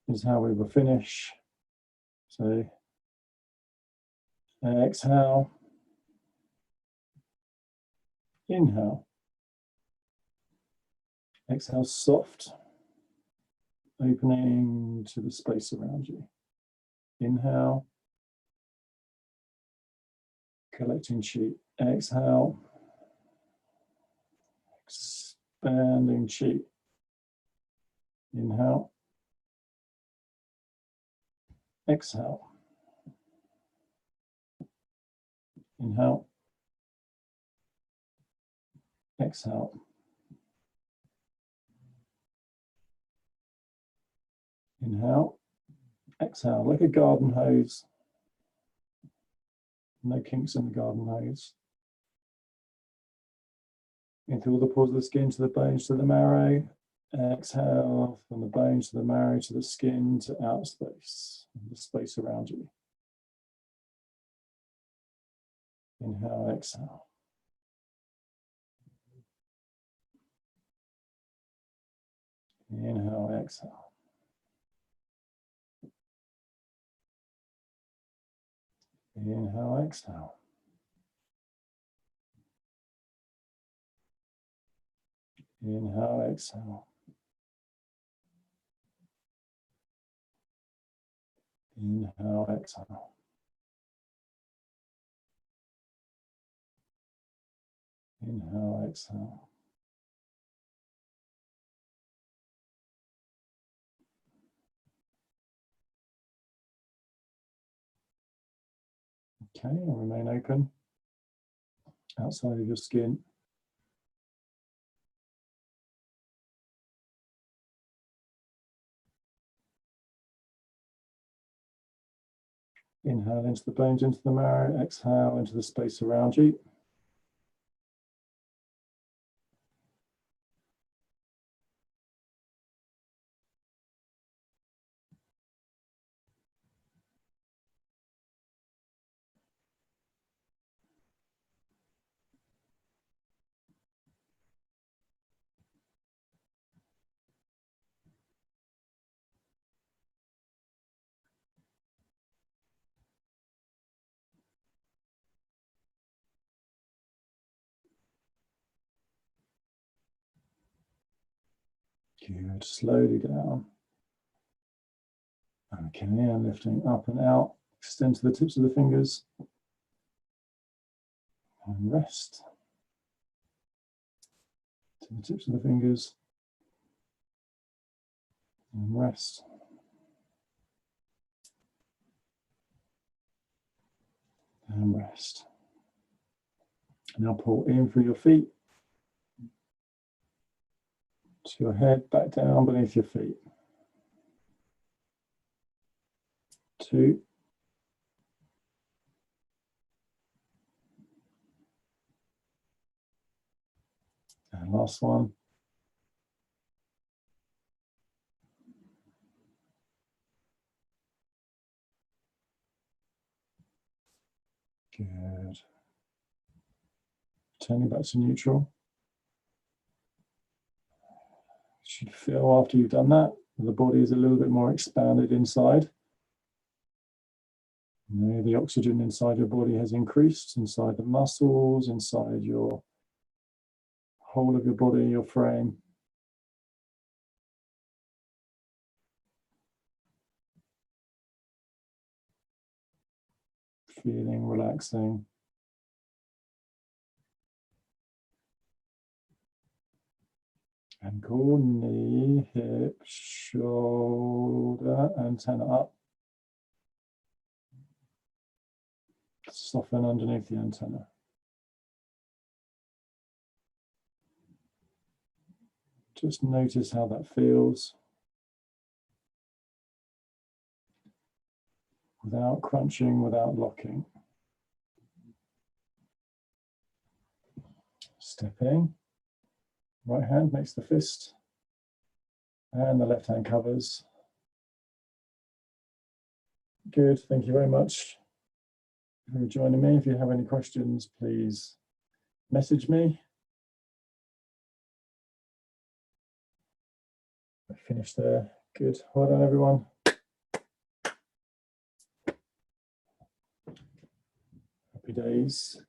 is how we will finish. So exhale, inhale, exhale soft, opening to the space around you. Inhale, collecting chi. Exhale, expanding chi. Inhale, exhale. Inhale, exhale. Inhale, exhale, like a garden hose. No kinks in the garden hose. In through all the pores of the skin to the bones to the marrow. Exhale from the bones to the marrow to the skin to outer space, the space around you. Inhale, exhale. Inhale, exhale. Inhale, exhale. Inhale, exhale. Inhale, exhale. Inhale, exhale. Okay, and remain open outside of your skin. Inhale into the bones, into the marrow. Exhale into the space around you. Good. Slowly down. Okay, and lifting up and out. Extend to the tips of the fingers. And rest. To the tips of the fingers. And rest. And rest. Now pull in through your feet. To your head, back down beneath your feet. 2. And last one. Good. Turning back to neutral. You should feel after you've done that, the body is a little bit more expanded inside. The oxygen inside your body has increased, inside the muscles, inside your whole of your body, your frame. Feeling relaxing. Ankle, knee, hip, shoulder, antenna up. Soften underneath the antenna. Just notice how that feels. Without crunching, without locking. Stepping. Right hand makes the fist. And the left hand covers. Good, thank you very much for joining me. If you have any questions, please message me. I finished there. Good, well done everyone. Happy days.